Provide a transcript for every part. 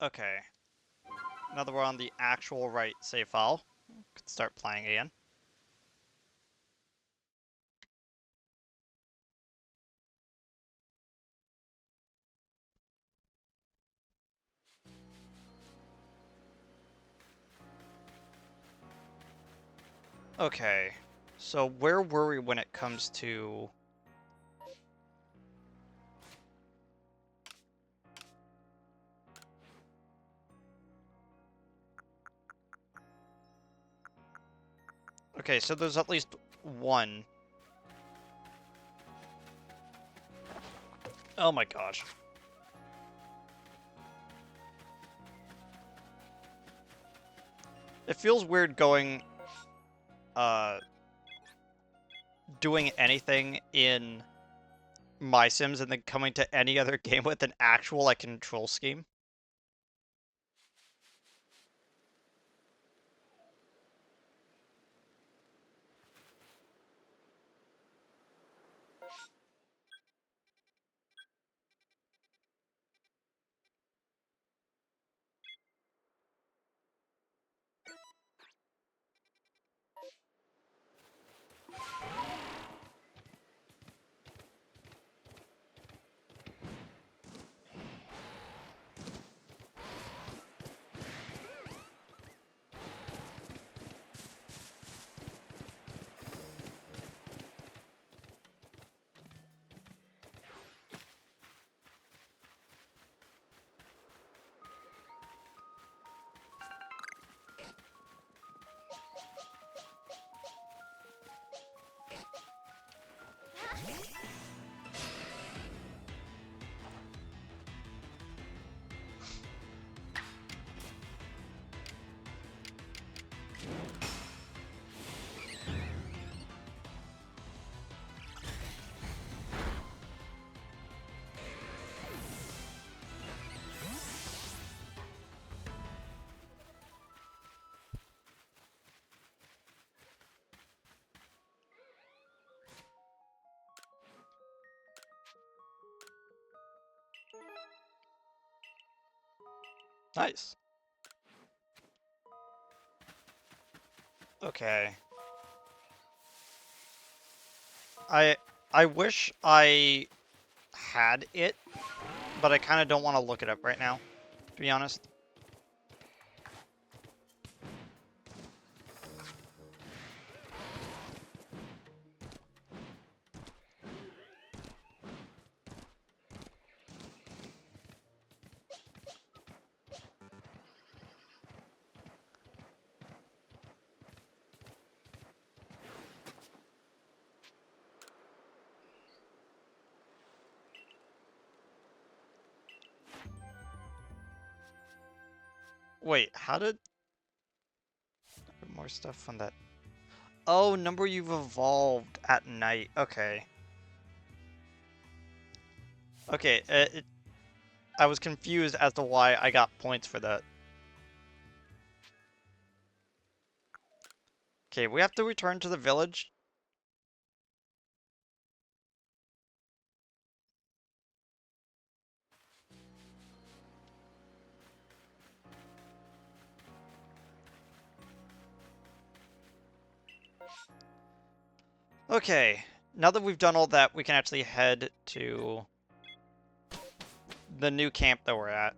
Okay. Now that we're on the actual right save file, we can start playing again. Okay. So where were we when it comes to... Okay, so there's at least one. Oh my gosh. It feels weird going, doing anything in My Sims and then coming to any other game with an actual, like, control scheme. Nice. Okay. I I wish I had it, but I kind of don't want to look it up right now, to be honest. Wait, how did... More stuff on that. Oh, number you've evolved at night. Okay. Okay, I was confused as to why I got points for that. Okay, we have to return to the village. Okay, now that we've done all that, we can actually head to the new camp that we're at.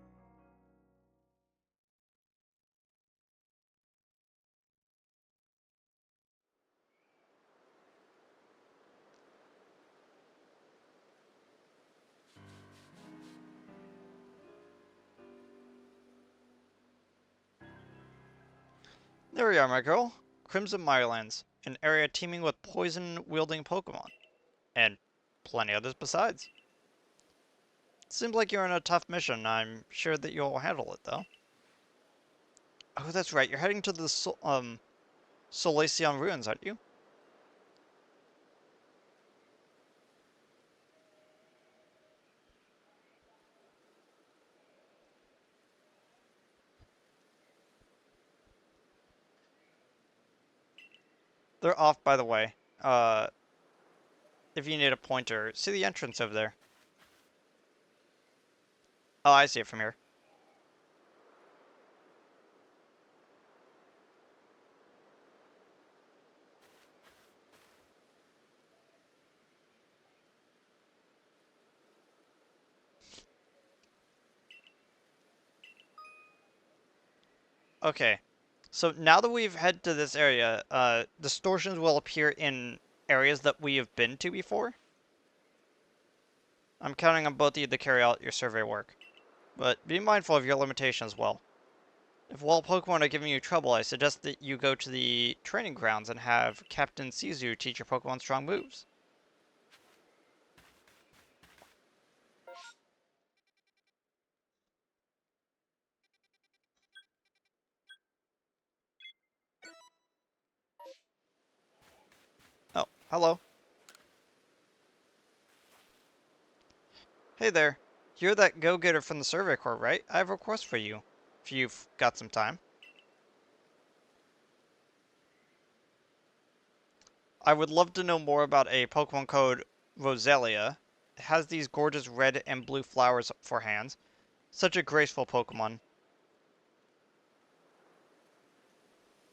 There we are, my girl. Crimson Mirelands, an area teeming with poison-wielding Pokémon. And plenty others besides. Seems like you're on a tough mission. I'm sure that you'll handle it, though. Oh, that's right. You're heading to the Solaceon ruins, aren't you? They're off, by the way. If you need a pointer, see the entrance over there. Oh, I see it from here. Okay. So now that we've head to this area, distortions will appear in areas that we have been to before. I'm counting on both of you to carry out your survey work, but be mindful of your limitations as well. If wild Pokemon are giving you trouble, I suggest that you go to the training grounds and have Captain Sizu teach your Pokemon strong moves. Oh, hello. Hey there. You're that go-getter from the Survey Corps, right? I have a request for you, if you've got some time. I would love to know more about a Pokemon called Roselia. It has these gorgeous red and blue flowers for hands. Such a graceful Pokemon.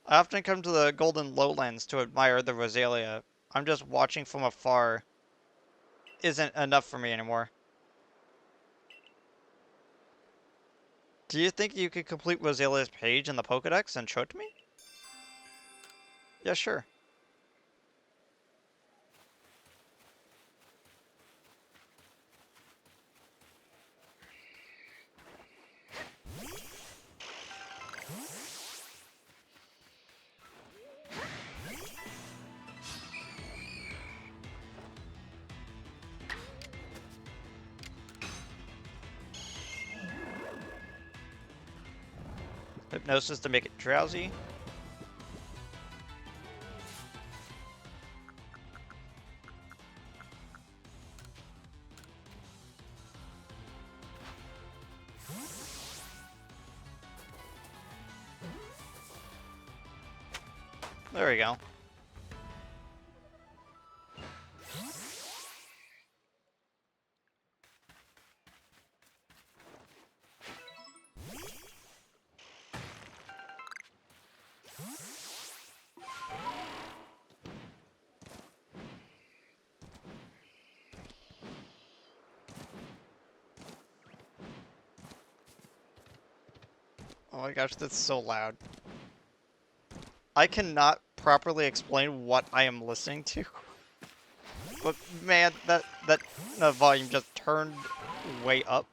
I often come to the Golden Lowlands to admire the Roselia. I'm just watching from afar isn't enough for me anymore. Do you think you could complete Roselia's page in the Pokedex and show it to me? Yeah, sure. Hypnosis to make it drowsy. There we go. Oh my gosh, that's so loud. I cannot properly explain what I am listening to. But man, that volume just turned way up.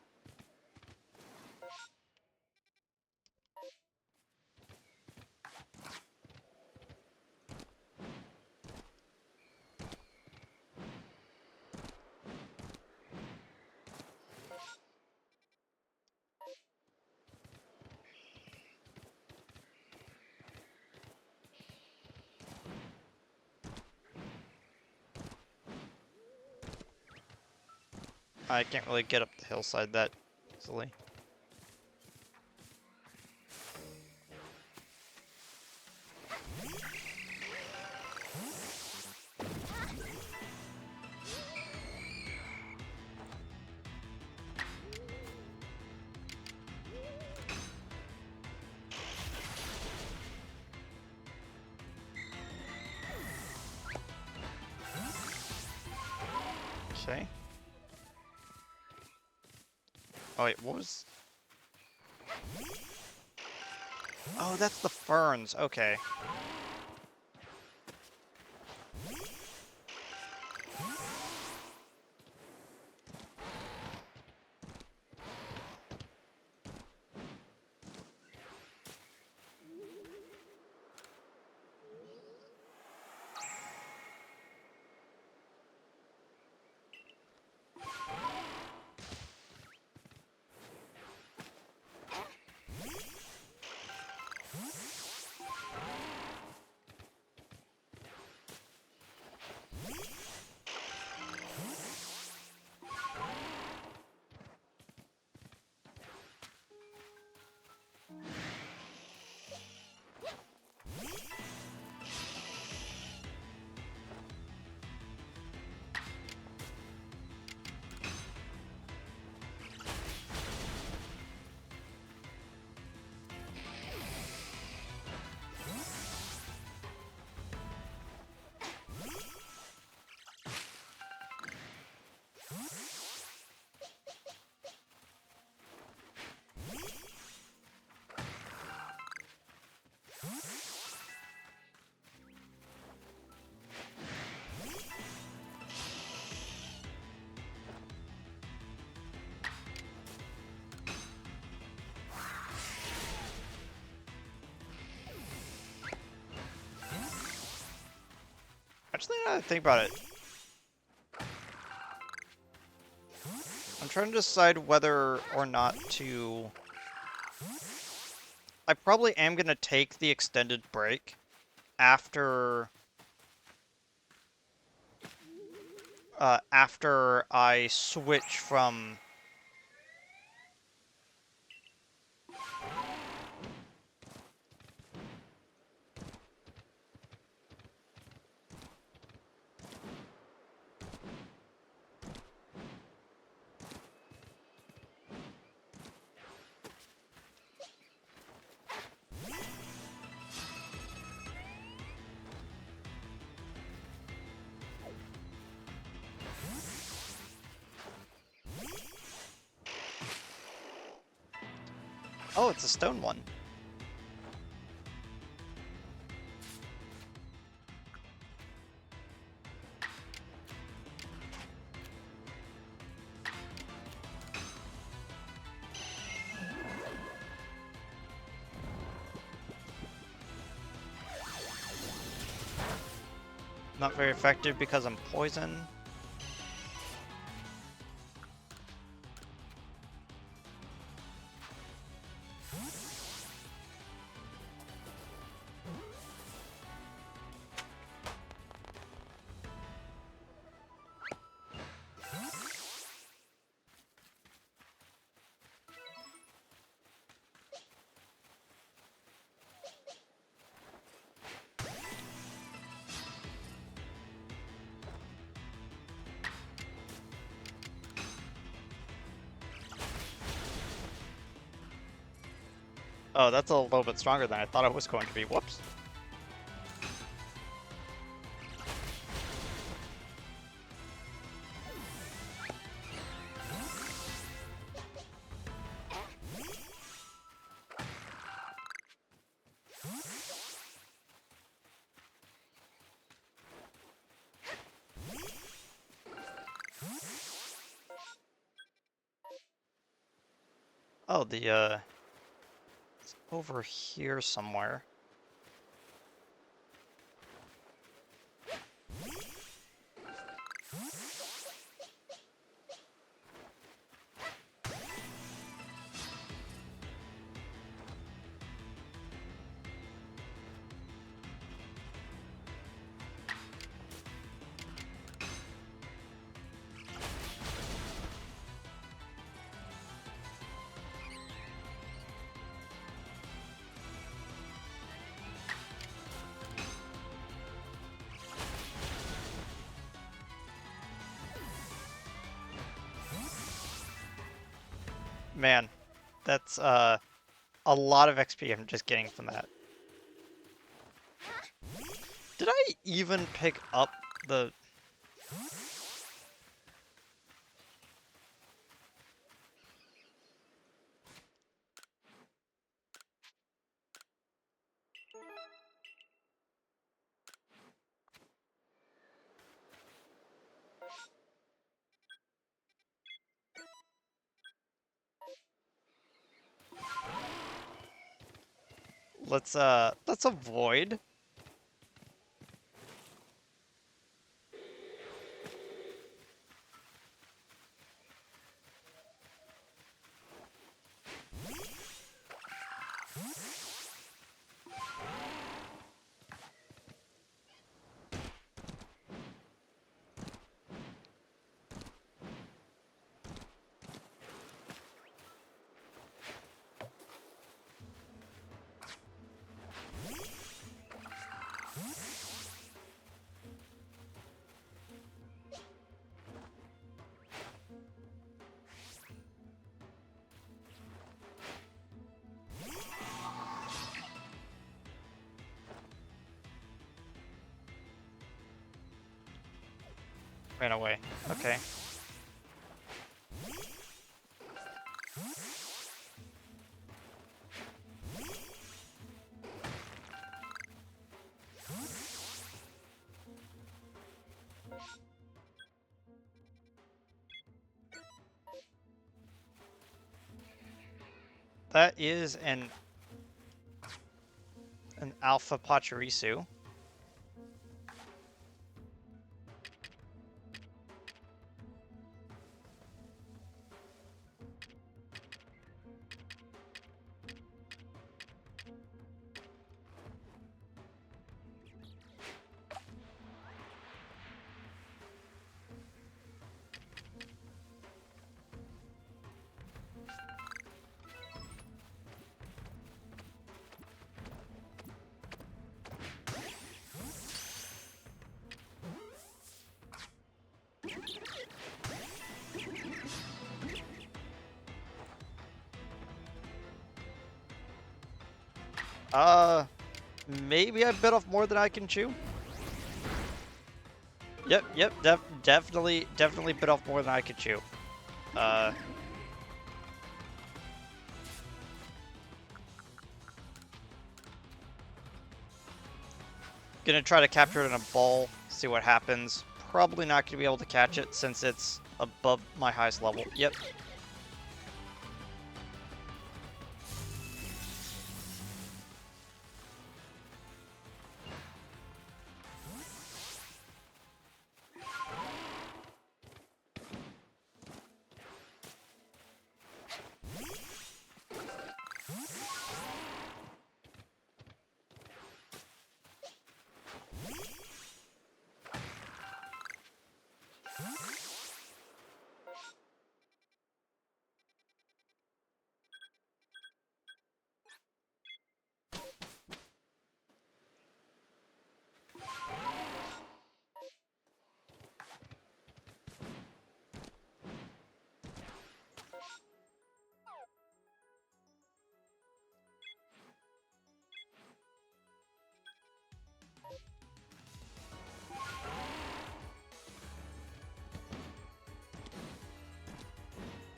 I can't really get up the hillside that easily. Okay. Oh wait, what was... Oh, that's the ferns. Okay. Actually, now that I think about it, I'm trying to decide whether or not to... I probably am going to take the extended break after... after I switch from... Oh, it's a stone one. Not very effective because I'm poison. Oh, that's a little bit stronger than I thought it was going to be. Whoops. Oh, it's over here somewhere. Man, that's a lot of XP I'm just getting from that. Did I even pick up the... let's avoid. Ran away. Okay. That is an alpha Pachirisu. Maybe I bit off more than I can chew. Yep, definitely bit off more than I could chew. Gonna try to capture it in a ball, see what happens. Probably not gonna be able to catch it since it's above my highest level. Yep.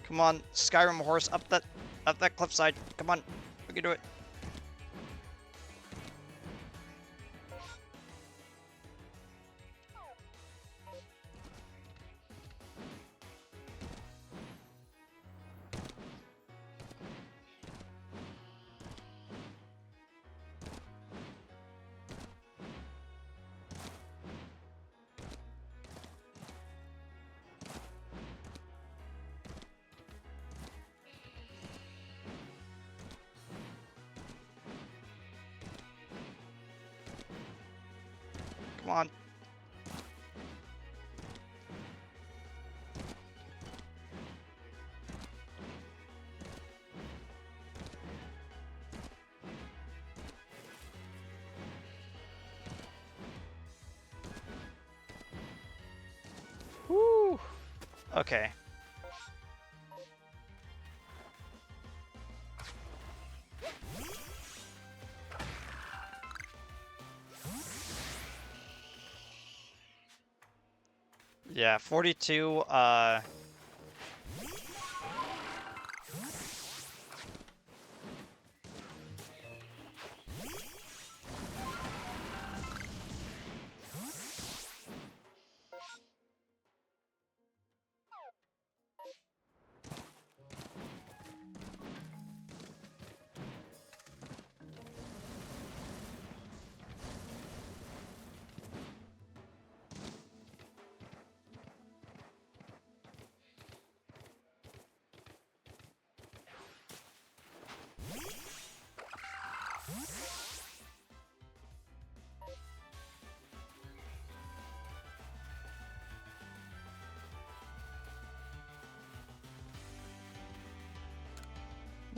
Come on, Skyrim horse, up that cliffside. Come on, we can do it. Come on. Woo. Okay. Yeah, 42,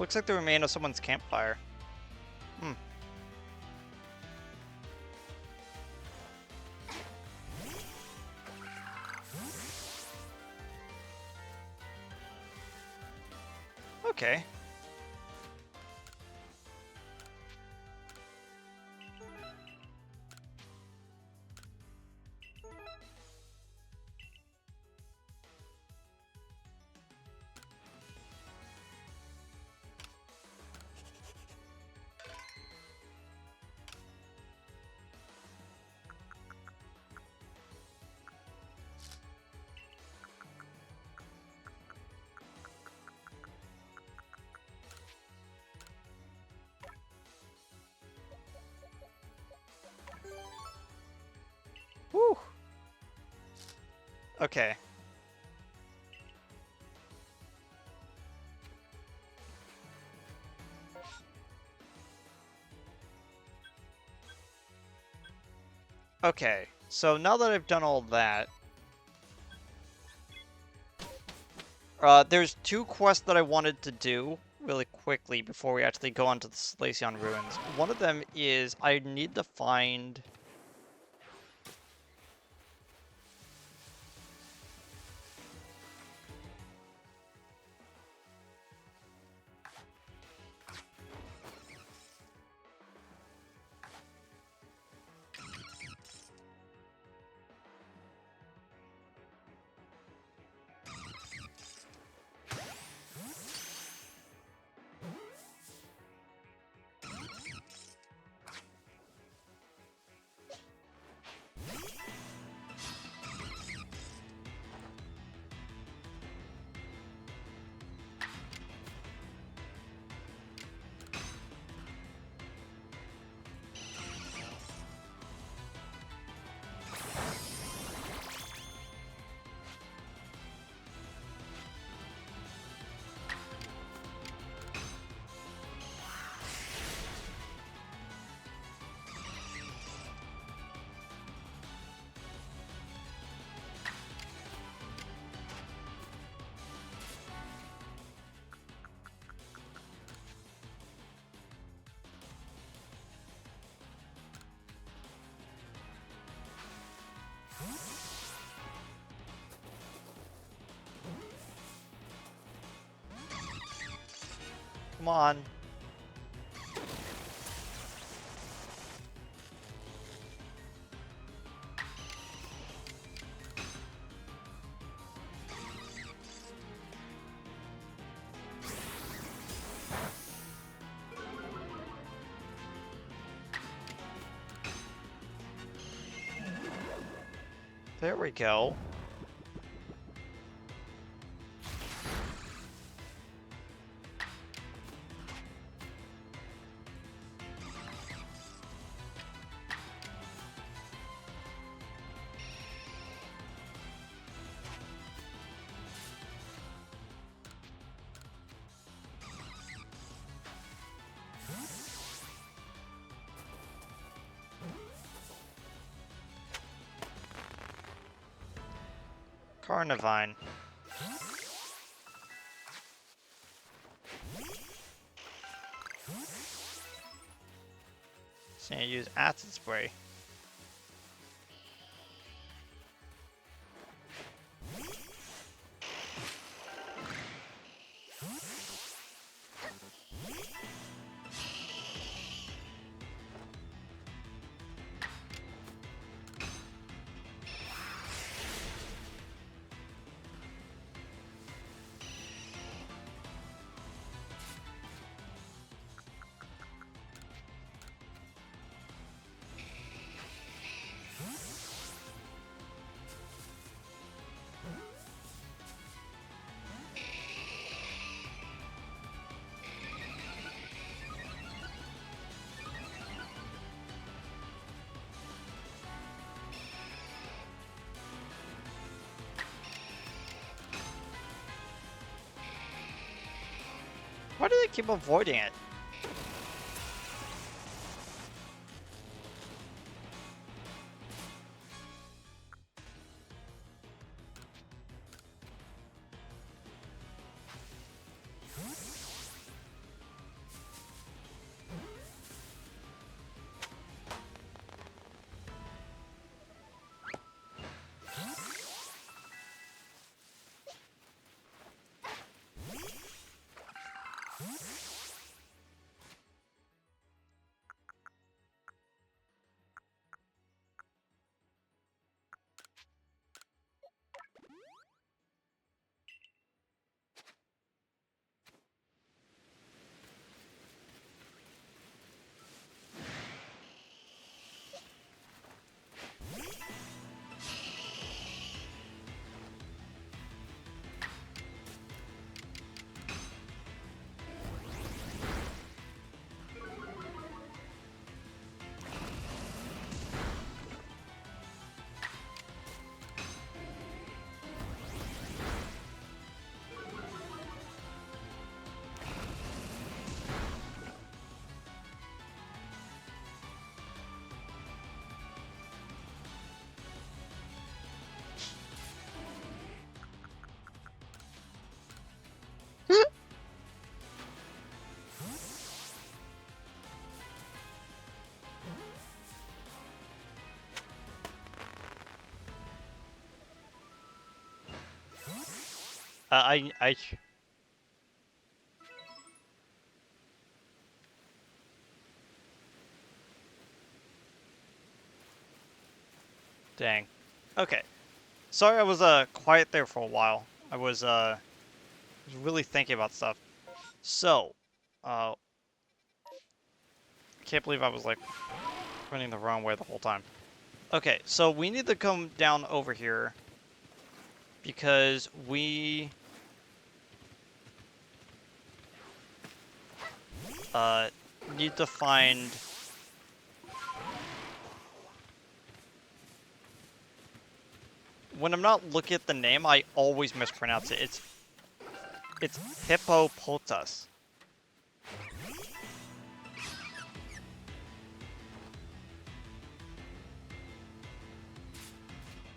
looks like the remain of someone's campfire. Hmm. Okay. Whew. Okay. Okay, so now that I've done all that, there's two quests that I wanted to do really quickly before we actually go on to the Slaceon Ruins. One of them is I need to find... Come on. There we go. Carnivine. So you use acid spray. Why do they keep avoiding it? I. Dang. Okay. Sorry I was quiet there for a while. I was really thinking about stuff. So, I can't believe I was like running the wrong way the whole time. Okay, so we need to come down over here because we need to find when I'm not looking at the name, I always mispronounce it. It's Hippopotas.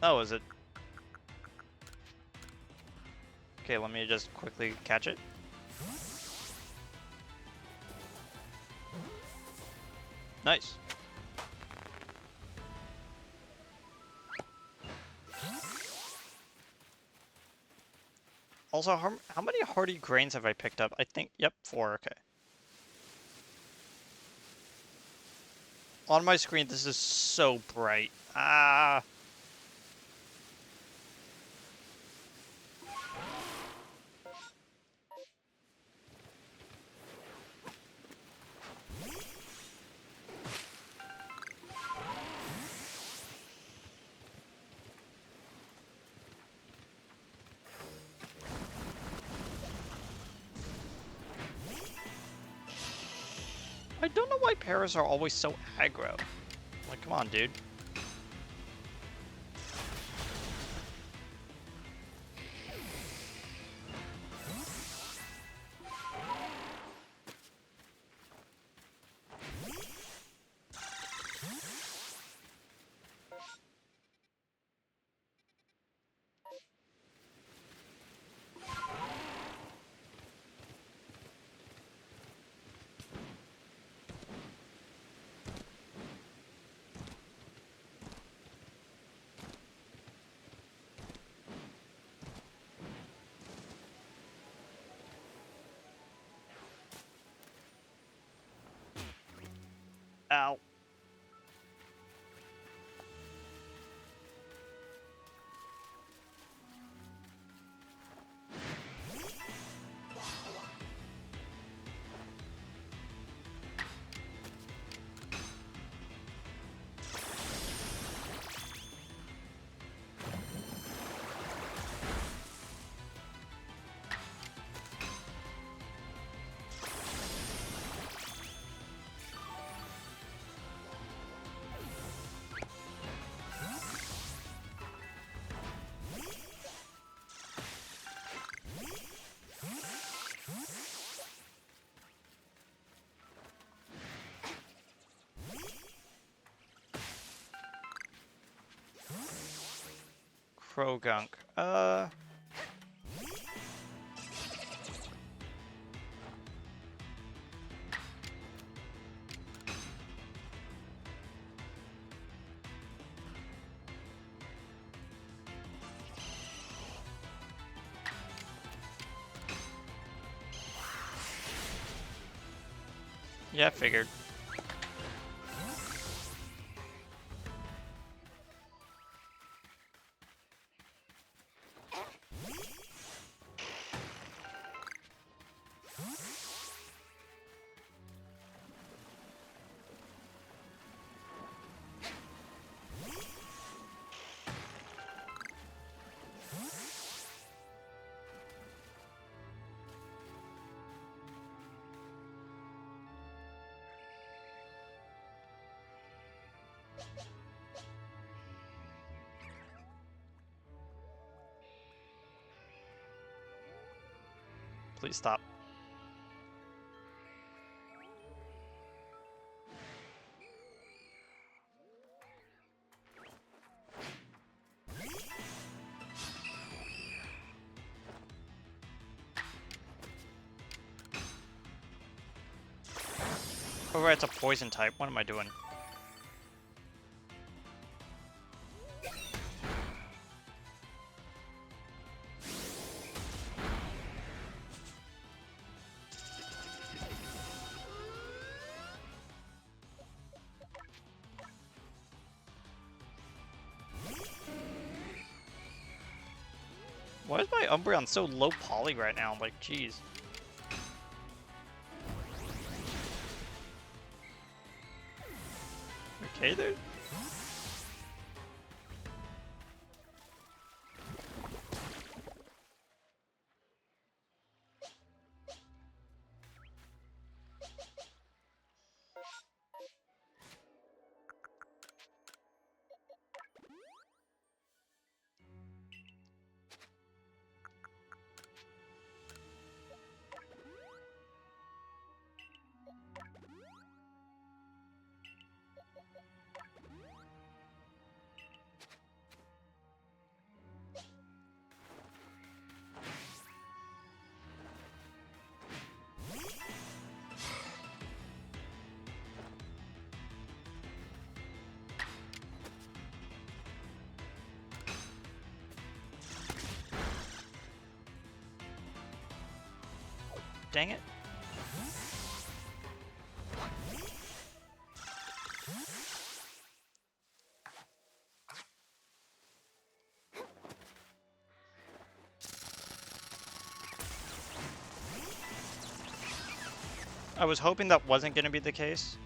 Oh, is it? Okay, let me just quickly catch it. Nice. Also, how many hardy grains have I picked up? I think, yep, 4, okay. On my screen, this is so bright. Ah. I don't know why Paras are always so aggro. Like, come on, dude. Ow. Krogunk. Yeah, I figured. Please stop. Oh, right, it's a poison type. What am I doing? Why is my Umbreon so low poly right now? Like, jeez. Okay, dude. Dang it. I was hoping that wasn't going to be the case.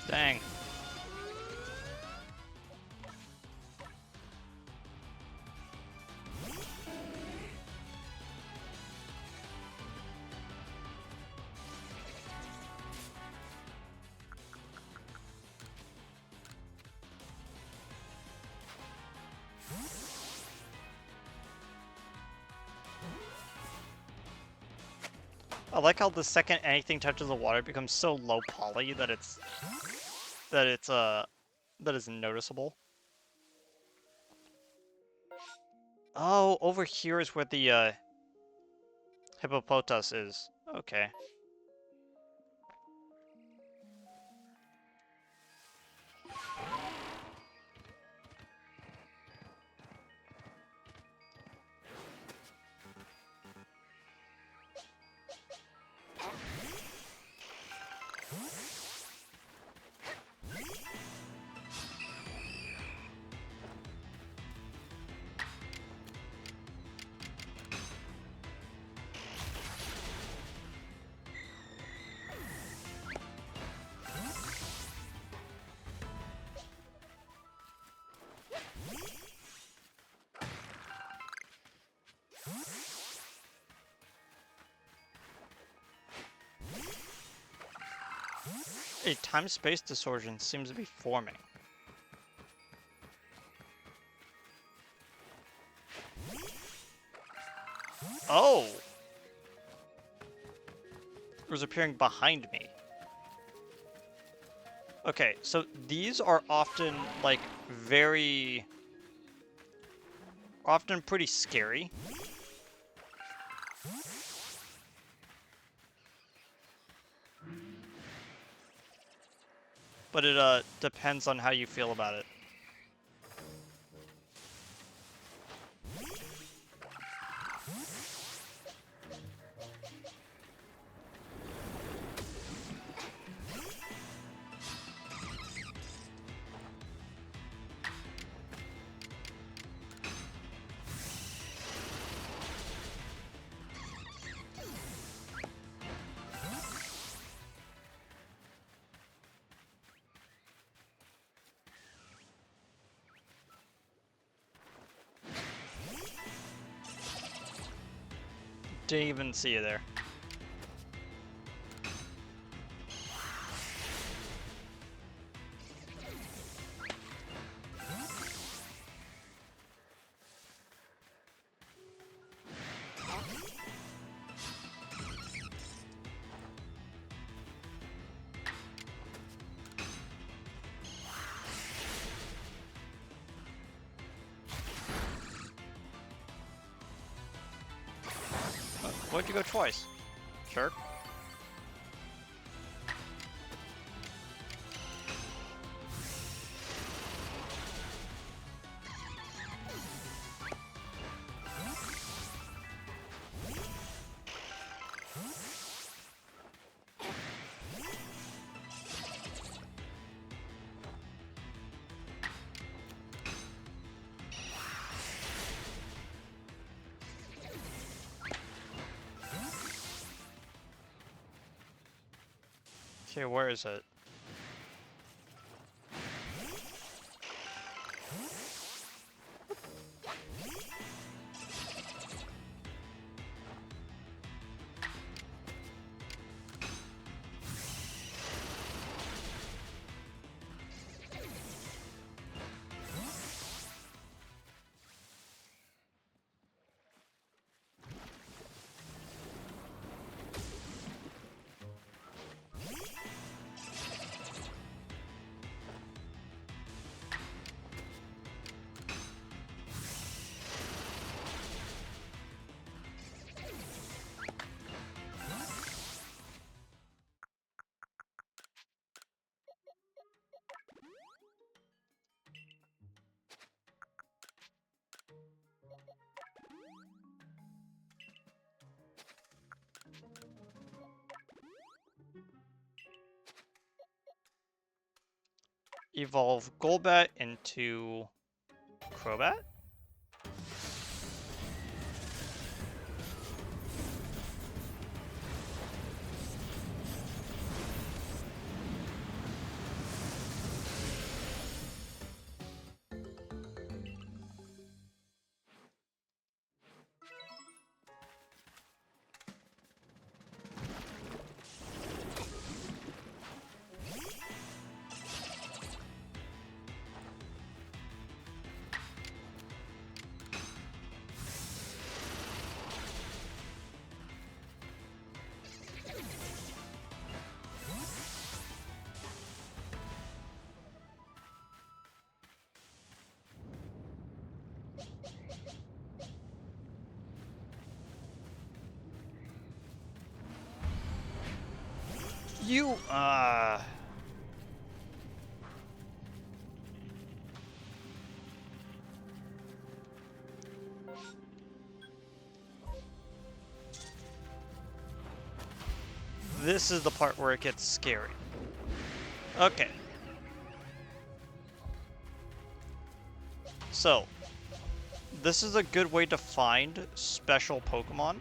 Dang. I like how the second anything touches the water, it becomes so low poly that that is noticeable. Oh, over here is where the hippopotas is. Okay. A time-space distortion seems to be forming. Oh! It was appearing behind me. Okay, so these are often, like, often pretty scary. But it, depends on how you feel about it. Didn't even see you there. Why'd you go twice? Jerk. Okay, where is it? Evolve Golbat into Crobat? You, This is the part where it gets scary. Okay. So, this is a good way to find special Pokemon.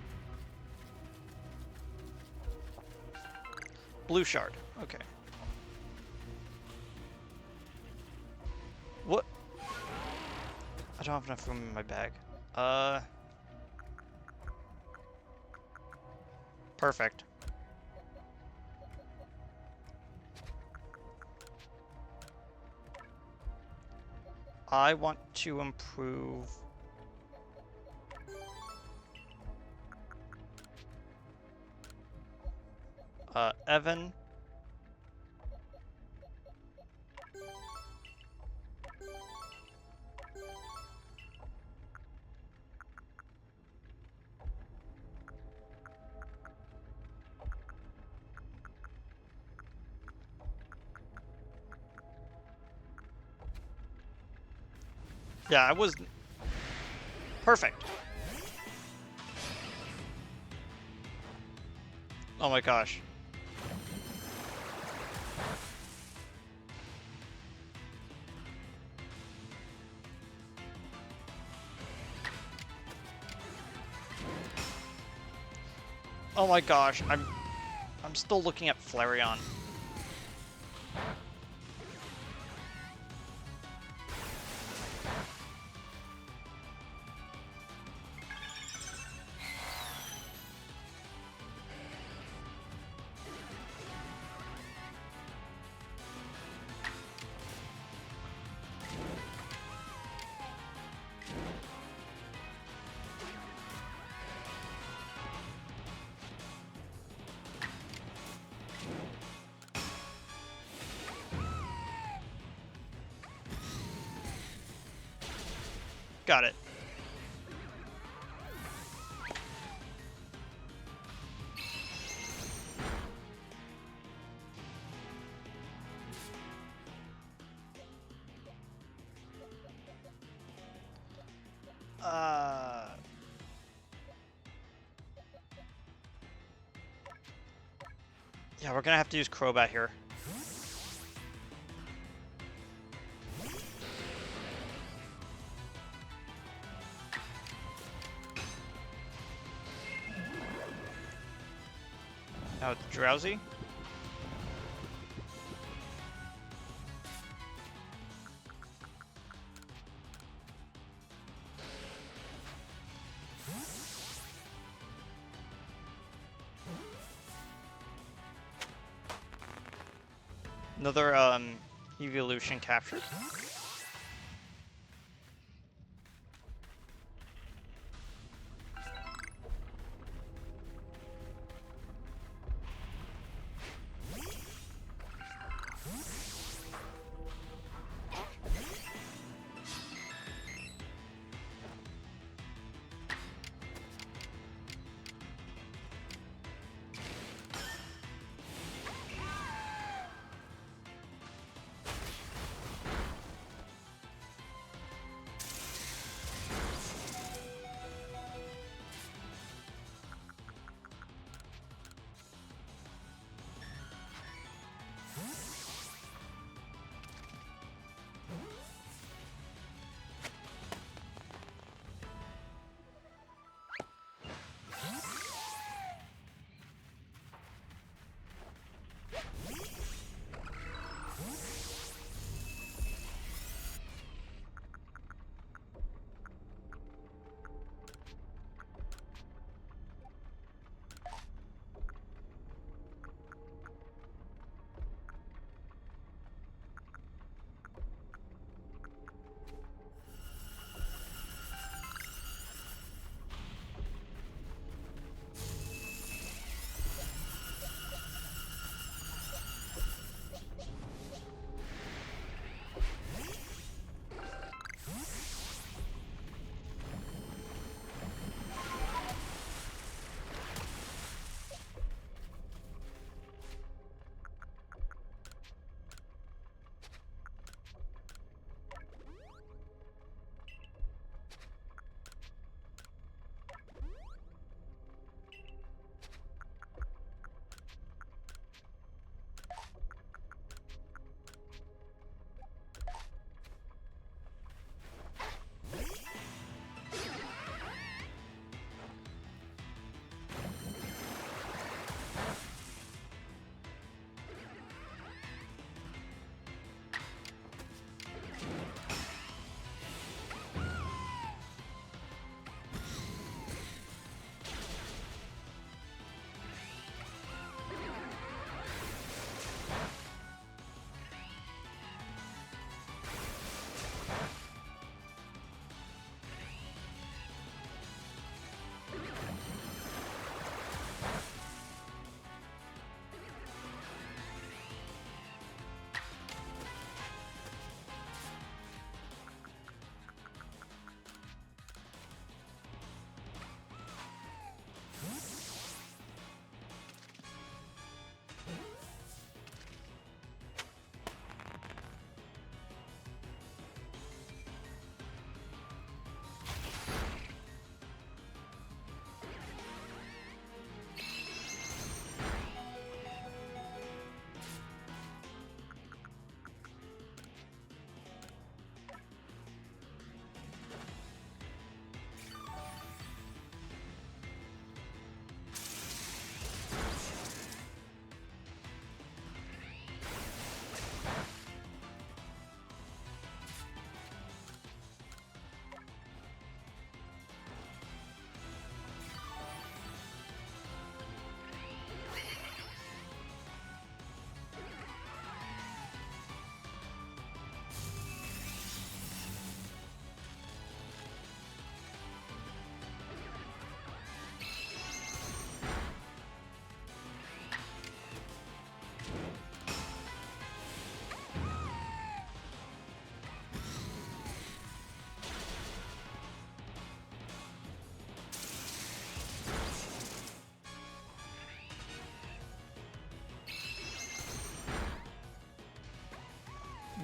Blue Shard. Okay. What? I don't have enough room in my bag. Perfect. I want to improve... Evan. Yeah, I was... Perfect. Oh my gosh. Oh my gosh, I'm still looking at Flareon. Got it. Yeah, we're gonna have to use Crobat here. Now it's Drowsy. Another evolution captured.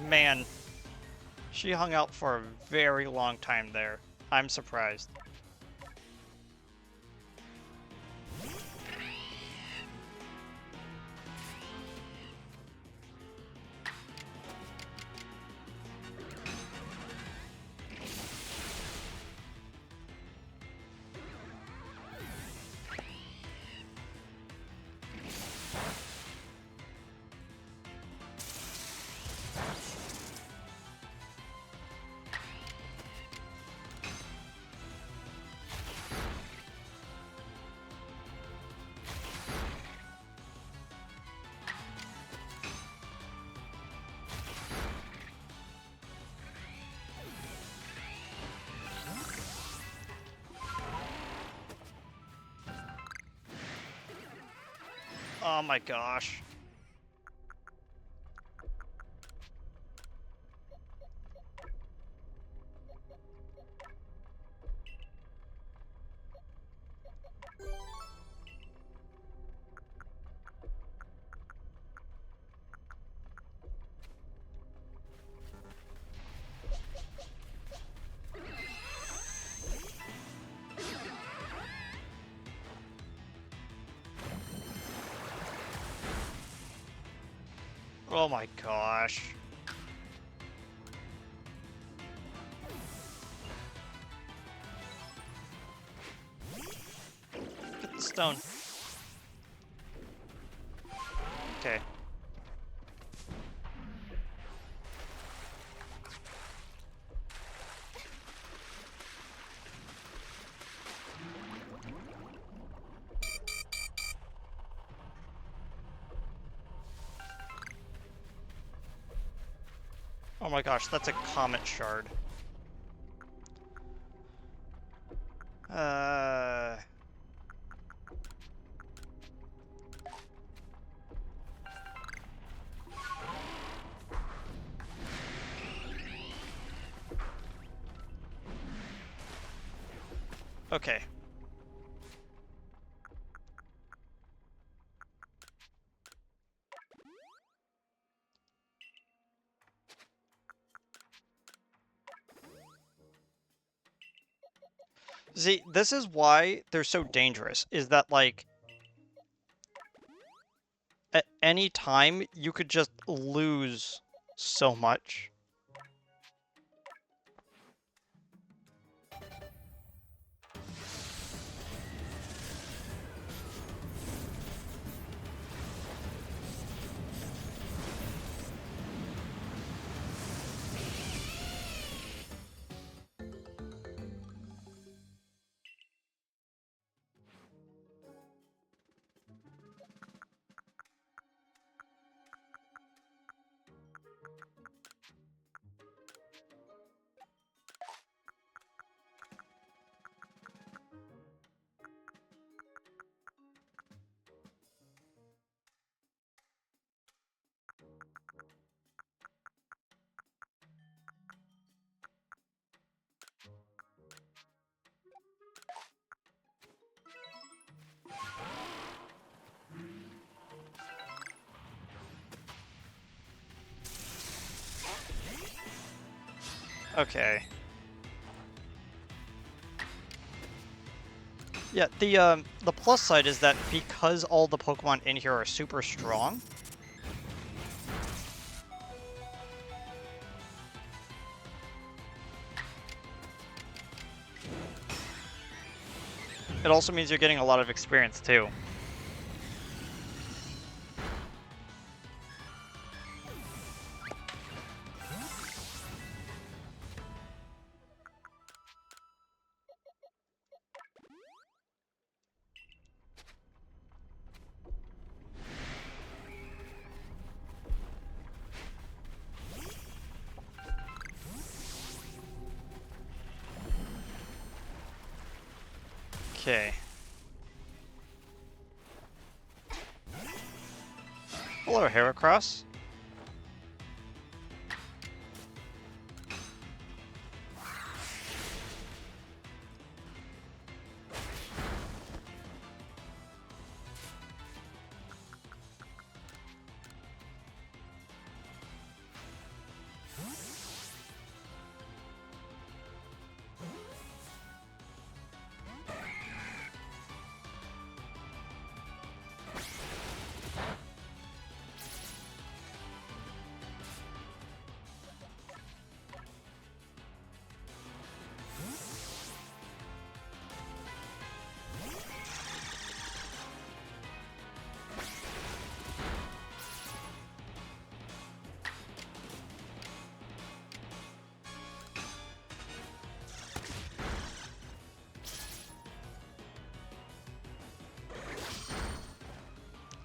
Man, she hung out for a very long time there. I'm surprised. Oh my gosh. Oh my gosh. Get the stone. Okay. Oh my gosh, that's a comet shard. Okay. See, this is why they're so dangerous, is that, like, at any time, you could just lose so much. Okay. Yeah, the plus side is that because all the Pokemon in here are super strong, it also means you're getting a lot of experience too. Okay. Hello, Heracross.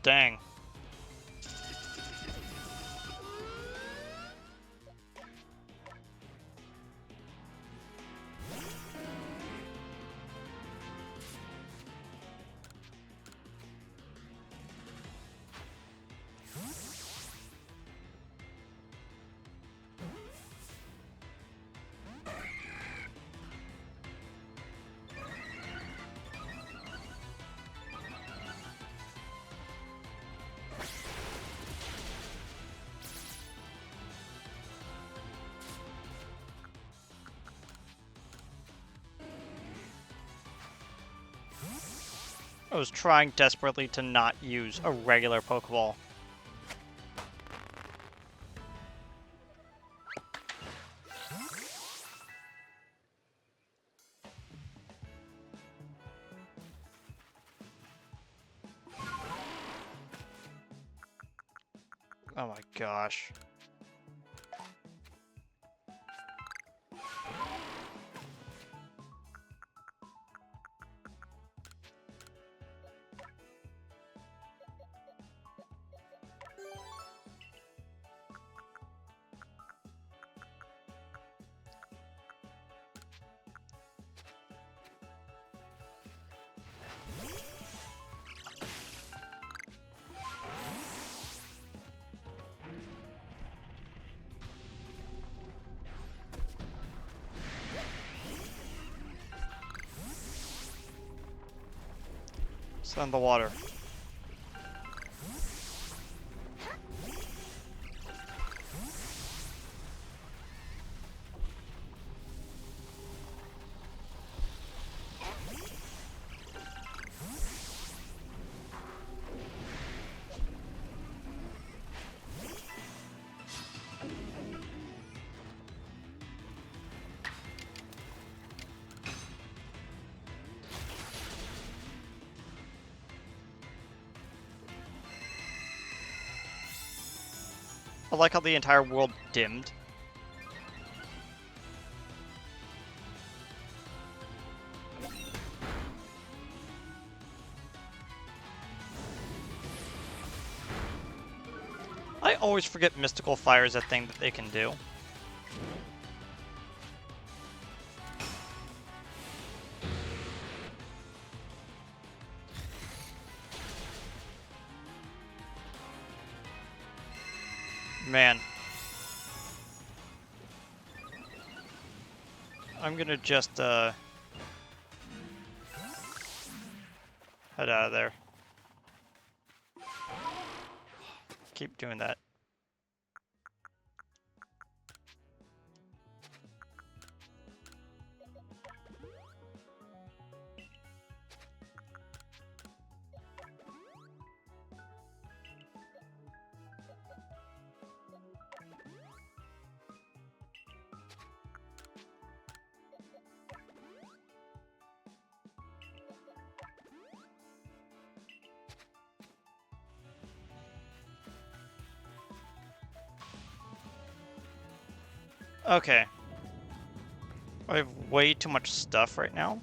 Dang. I was trying desperately to not use a regular Pokeball. Oh my gosh. Send the water. I like how the entire world dimmed. I always forget Mystical Fire is a thing that they can do. Man. I'm gonna just, head out of there. Keep doing that. Okay. I have way too much stuff right now.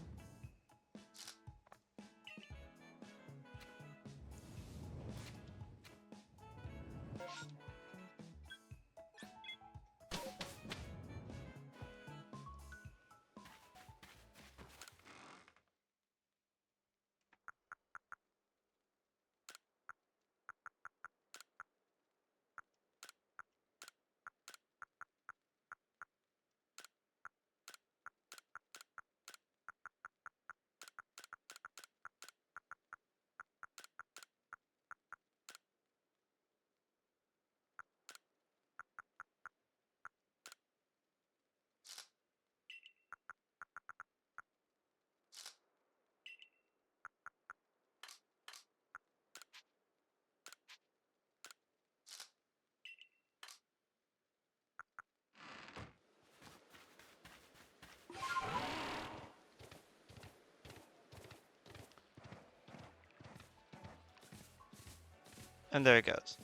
And there it goes.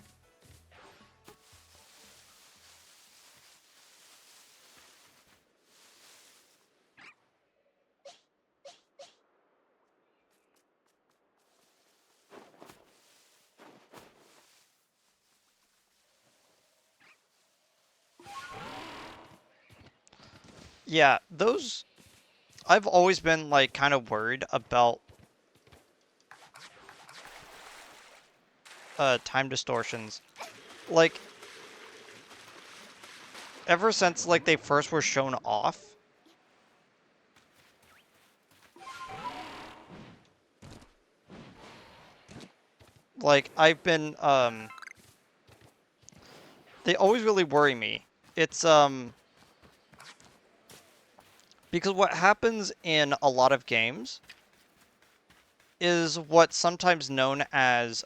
Yeah, those... I've always been, like, kind of worried about time distortions. Like, ever since, like, they first were shown off, like, I've been, they always really worry me. It's, because what happens in a lot of games is what's sometimes known as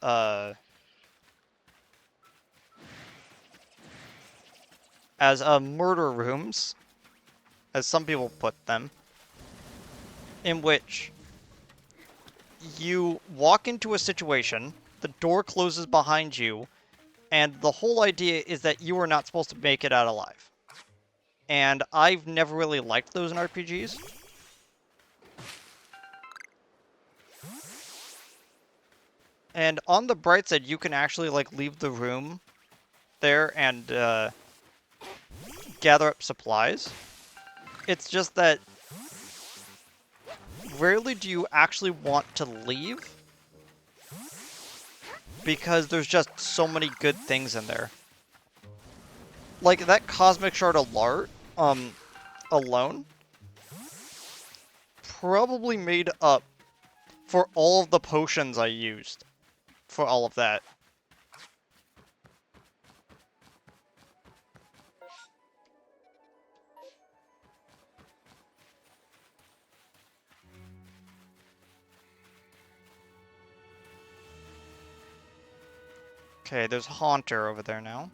murder rooms, as some people put them, in which you walk into a situation, the door closes behind you, and the whole idea is that you are not supposed to make it out alive. And I've never really liked those in RPGs. And on the bright side, you can actually, like, leave the room there and gather up supplies. It's just that rarely do you actually want to leave because there's just so many good things in there. Like, that Cosmic Shard alone probably made up for all of the potions I used for all of that. Okay, there's Haunter over there now.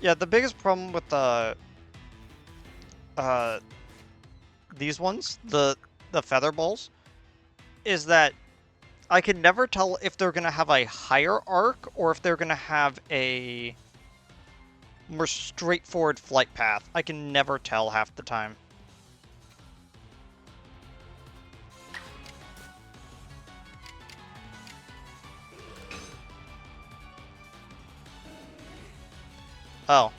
Yeah, the biggest problem with uh, these ones, the feather balls, is that I can never tell if they're gonna have a higher arc or if they're gonna have a more straightforward flight path. I can never tell half the time. Oh.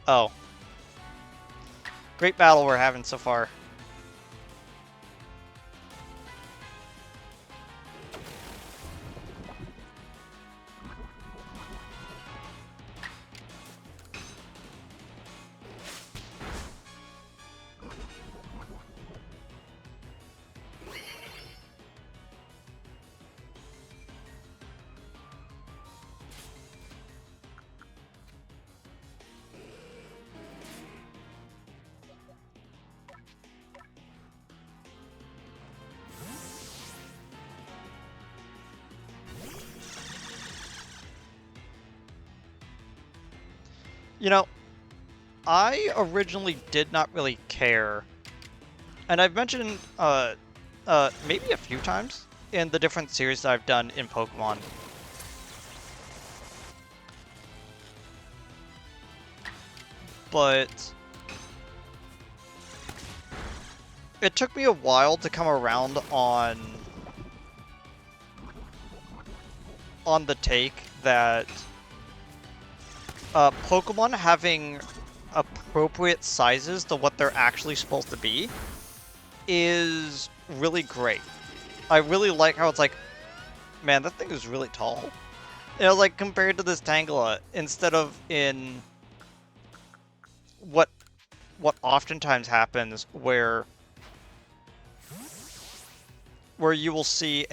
Oh. Great battle we're having so far. You know, I originally did not really care, and I've mentioned maybe a few times in the different series that I've done in Pokemon. But it took me a while to come around on the take that Pokemon having appropriate sizes to what they're actually supposed to be is really great. I really like how it's like, man, that thing is really tall. You know, like, compared to this Tangela, instead of in what oftentimes happens where you will see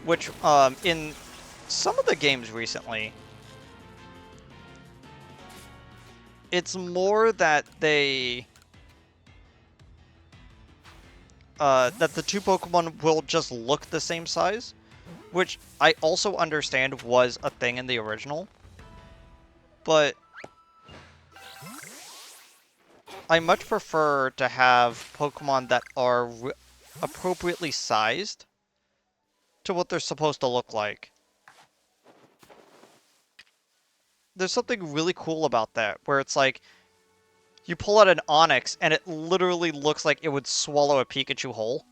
which in some of the games recently, it's more that that the two Pokemon will just look the same size, which I also understand was a thing in the original, but I much prefer to have Pokemon that are appropriately sized to what they're supposed to look like. There's something really cool about that, where it's like, you pull out an Onix, and it literally looks like it would swallow a Pikachu whole.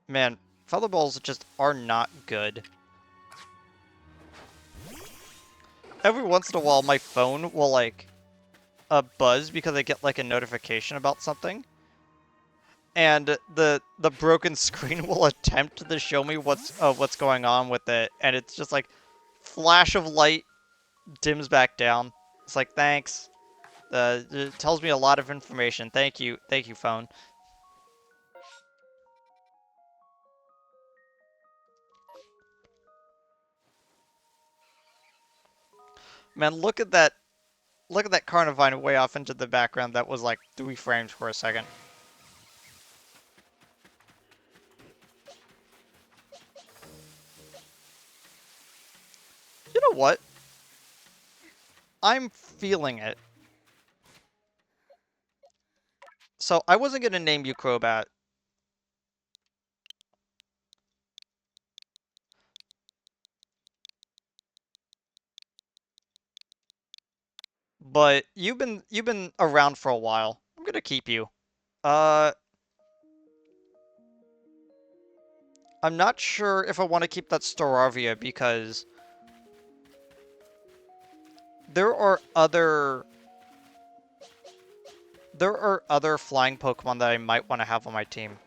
Man, Feather Balls just are not good. Every once in a while, my phone will, like, buzz because I get, like, a notification about something. And the broken screen will attempt to show me what's going on with it, and it's just like, flash of light, dims back down. It's like, thanks. It tells me a lot of information. Thank you, phone. Man, look at that Carnivine way off into the background that was like 3 frames for a second. You know what? I'm feeling it. So, I wasn't gonna name you Crobat. But you've been around for a while. I'm gonna keep you. Uh, I'm not sure if I want to keep that Staravia because there are other flying Pokemon that I might want to have on my team.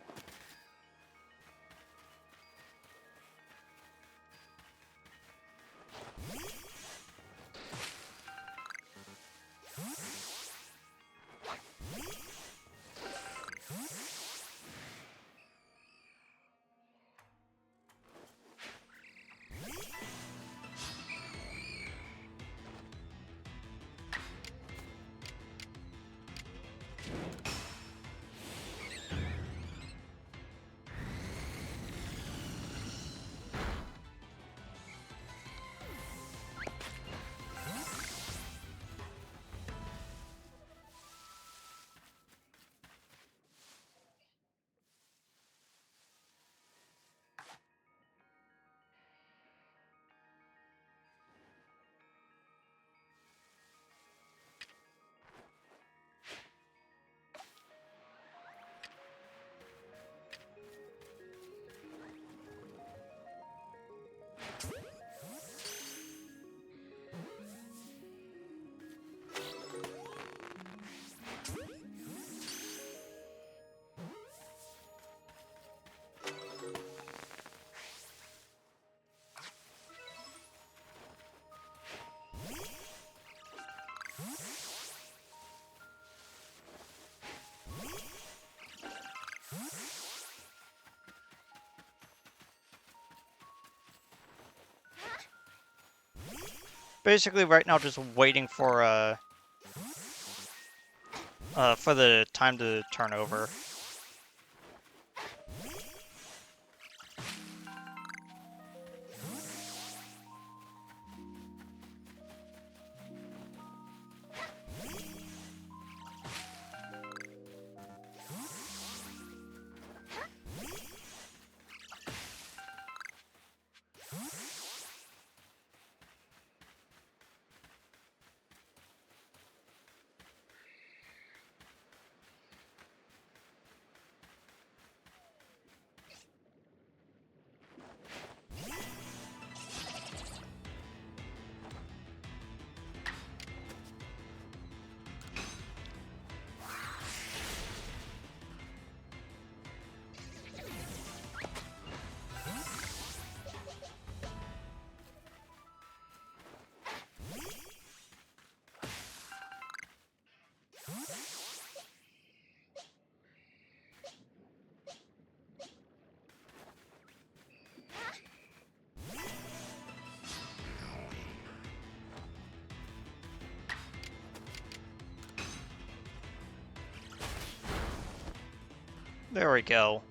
Basically, right now, just waiting for the time to turn over. There we go.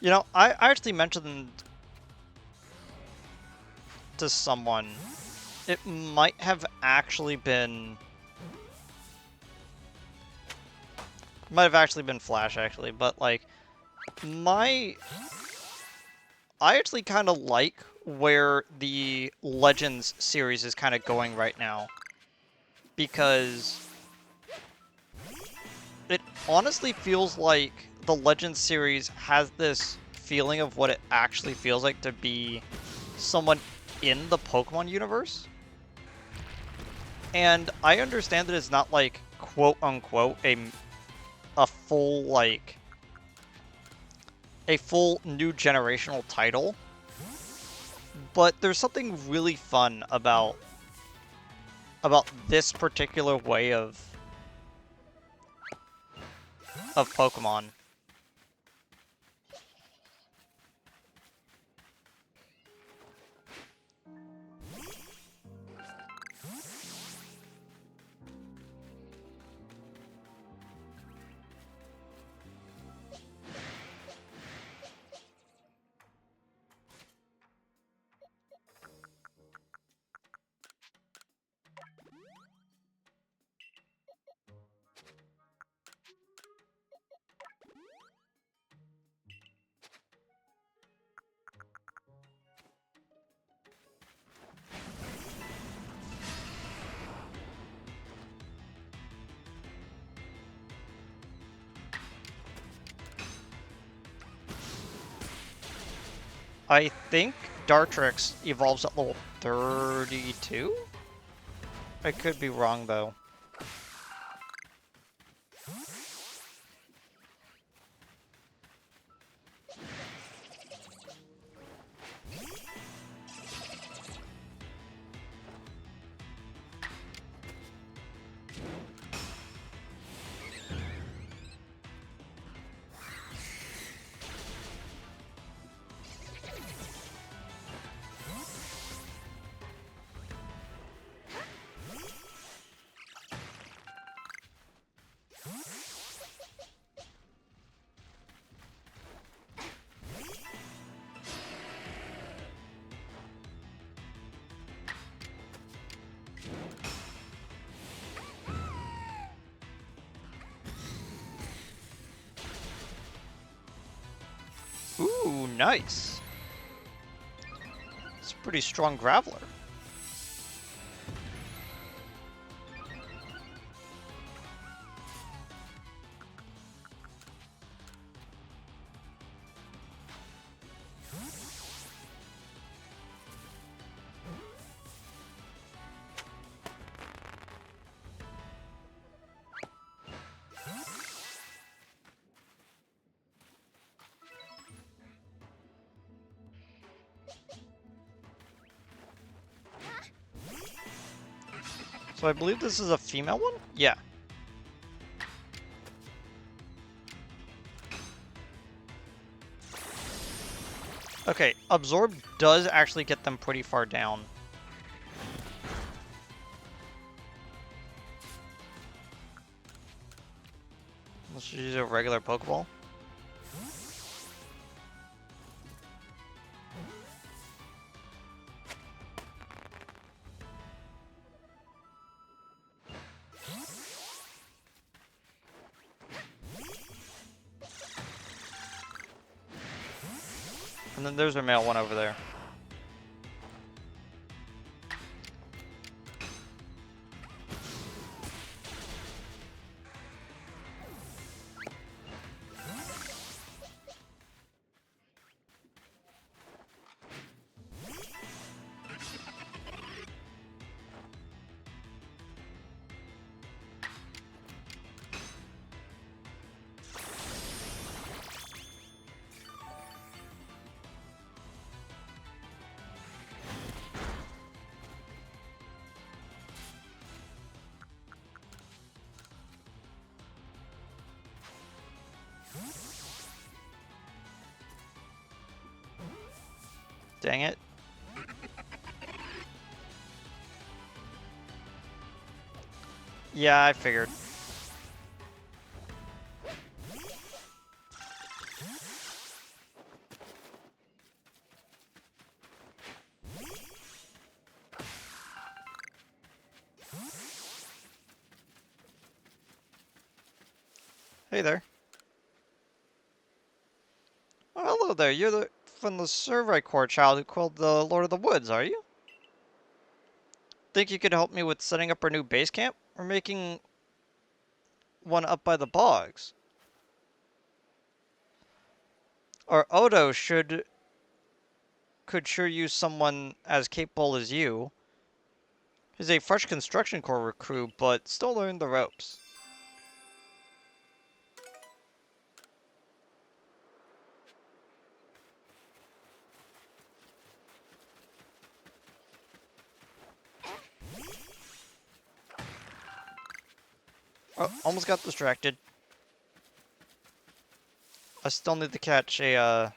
You know, I actually mentioned to someone, it might have actually been... Might have actually been Flash, actually, but, like, I actually kind of like where the Legends series is kind of going right now. Because it honestly feels like the Legends series has this feeling of what it actually feels like to be someone in the Pokemon universe. And I understand that it's not like, quote-unquote, a full, like, a full new generational title. But there's something really fun about this particular way of Pokemon. I think Dartrix evolves at level 32? I could be wrong, though. Ooh, nice. It's a pretty strong Graveler. So I believe this is a female one? Yeah. Okay, Absorb does actually get them pretty far down. Let's just use a regular Pokeball. And then there's a male one over there. Dang it. Yeah, I figured. Hey there. Oh, hello there. You're the from the Survey Corps child who killed the Lord of the Woods, are you? Think you could help me with setting up our new base camp? We're making one up by the bogs. Or Odo could sure use someone as capable as you. He's a fresh construction corps recruit, but still learning the ropes. Oh, almost got distracted. I still need to catch a, ah,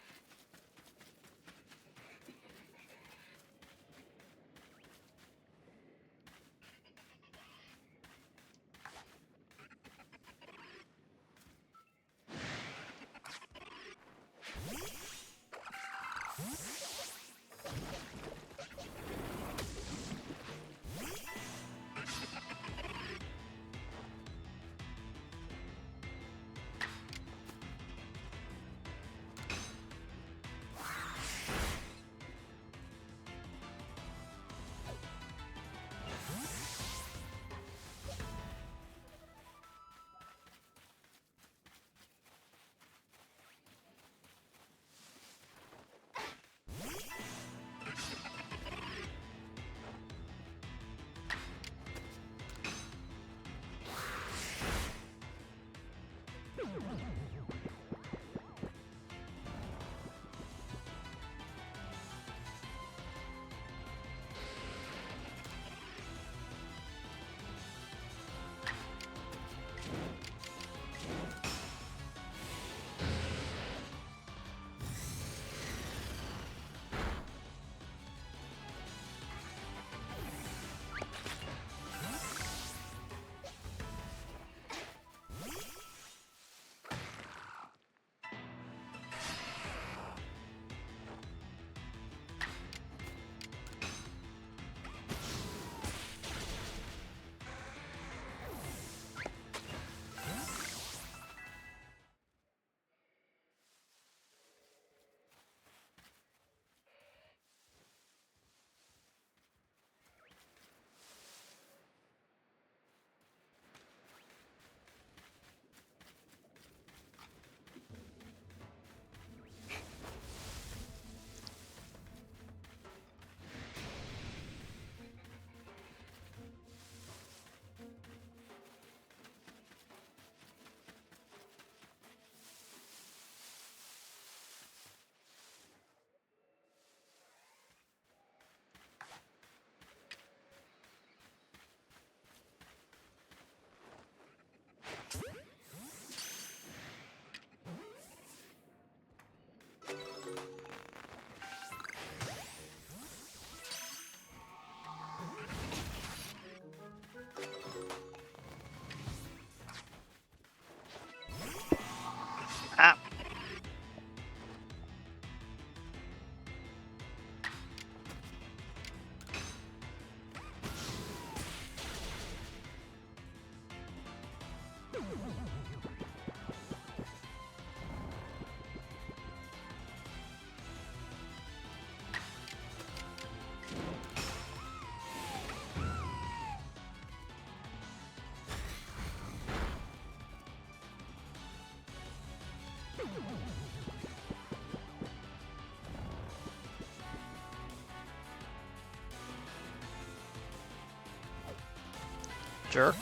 jerk.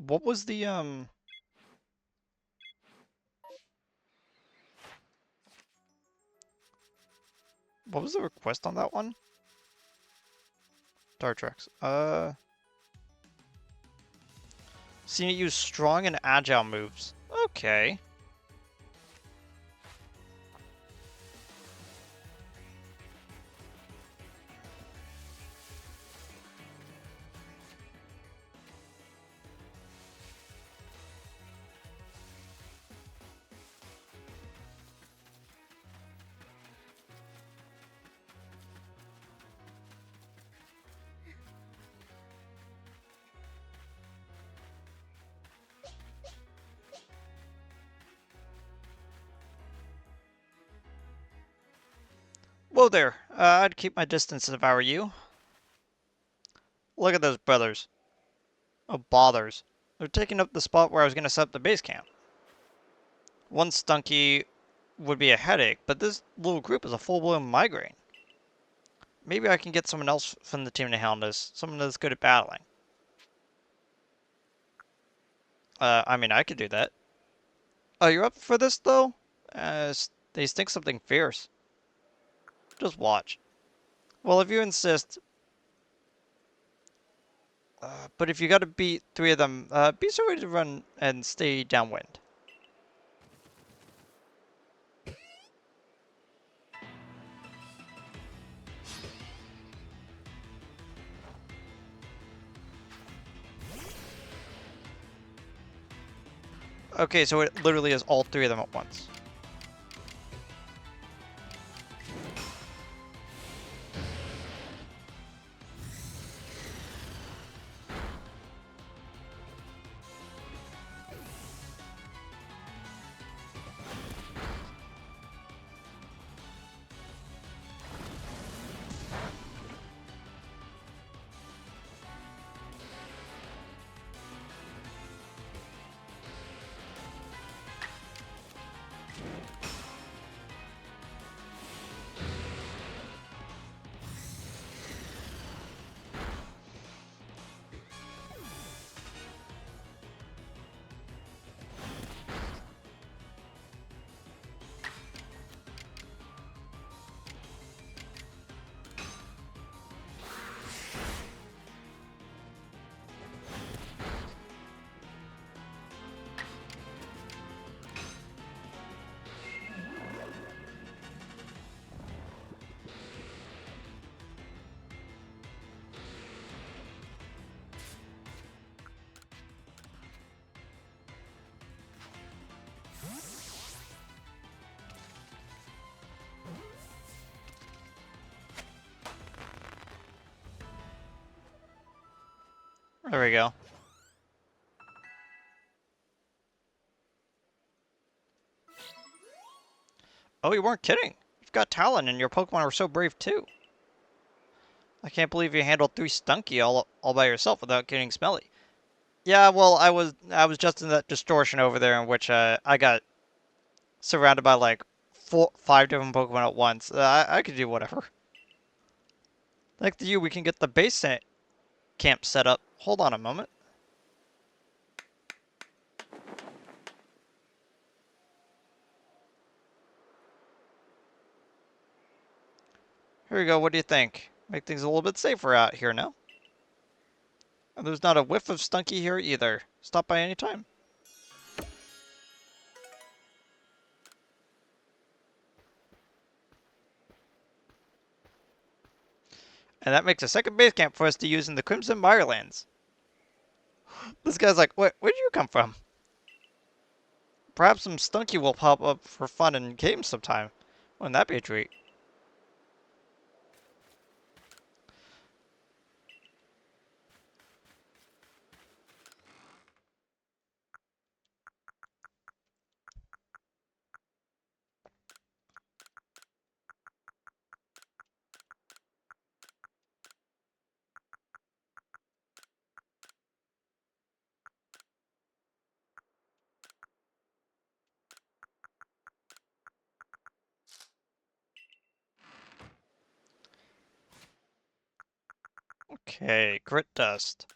What was the, what was the request on that one? Star Treks. Seeing it use strong and agile moves. Okay. Whoa there. I'd keep my distance if I were you. Look at those brothers. Oh, bothers. They're taking up the spot where I was going to set up the base camp. One Stunky would be a headache, but this little group is a full-blown migraine. Maybe I can get someone else from the team to handle this. Someone that's good at battling. I mean, I could do that. Oh, you're up for this, though? They stink something fierce. Just watch. Well, if you insist. But if you gotta beat 3 of them, be sure to run and stay downwind. Okay, so it literally is all 3 of them at once. There we go. Oh, you weren't kidding. You've got talent and your Pokemon are so brave too. I can't believe you handled 3 Stunky all by yourself without getting smelly. Yeah, well, I was just in that distortion over there in which I got surrounded by like 5 different Pokemon at once. I could do whatever. Thanks to you, we can get the base camp set up. Hold on a moment. Here we go. What do you think? Make things a little bit safer out here now. And there's not a whiff of Stunky here either. Stop by any time. And that makes a second base camp for us to use in the Crimson Mirelands. This guy's like, where'd you come from? Perhaps some Stunky will pop up for fun in games sometime. Wouldn't that be a treat? Okay, Grit Dust.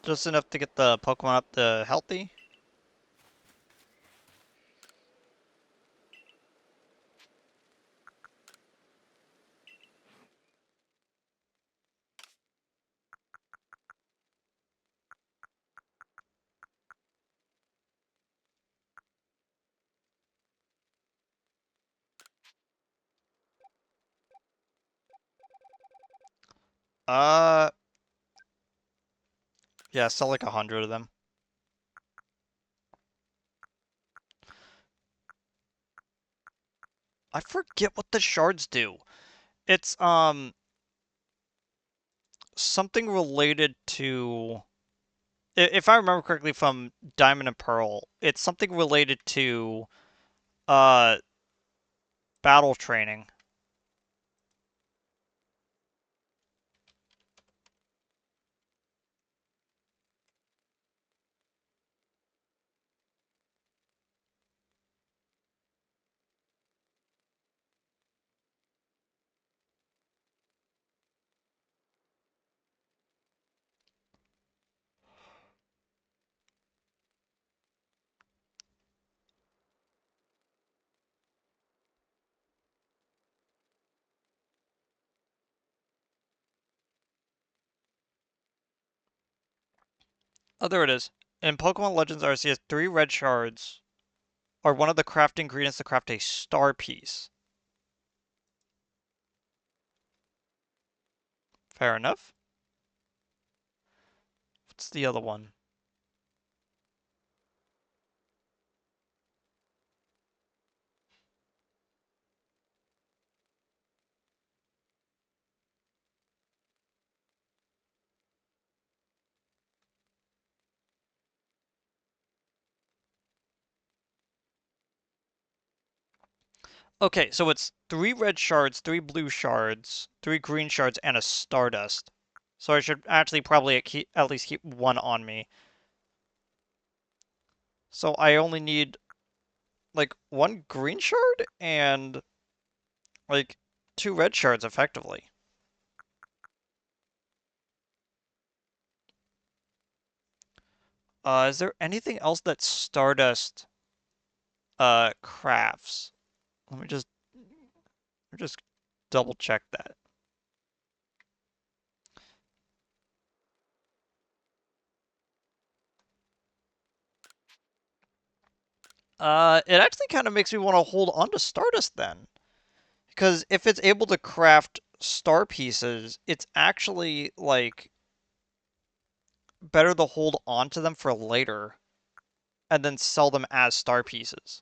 Just enough to get the Pokemon up to healthy. Uh, yeah, sell like 100 of them. I forget what the shards do. It's something related to, if I remember correctly from Diamond and Pearl, it's something related to uh battle training. Oh, there it is. In Pokemon Legends Arceus, 3 red shards are one of the craft ingredients to craft a star piece. Fair enough. What's the other one? Okay, so it's 3 red shards, 3 blue shards, 3 green shards, and a Stardust. So I should actually probably at least keep one on me. So I only need like 1 green shard and like 2 red shards effectively. Is there anything else that Stardust crafts? Let me just double check that. It actually kind of makes me want to hold on to Stardust then. Because if it's able to craft star pieces, it's actually like better to hold on to them for later and then sell them as star pieces.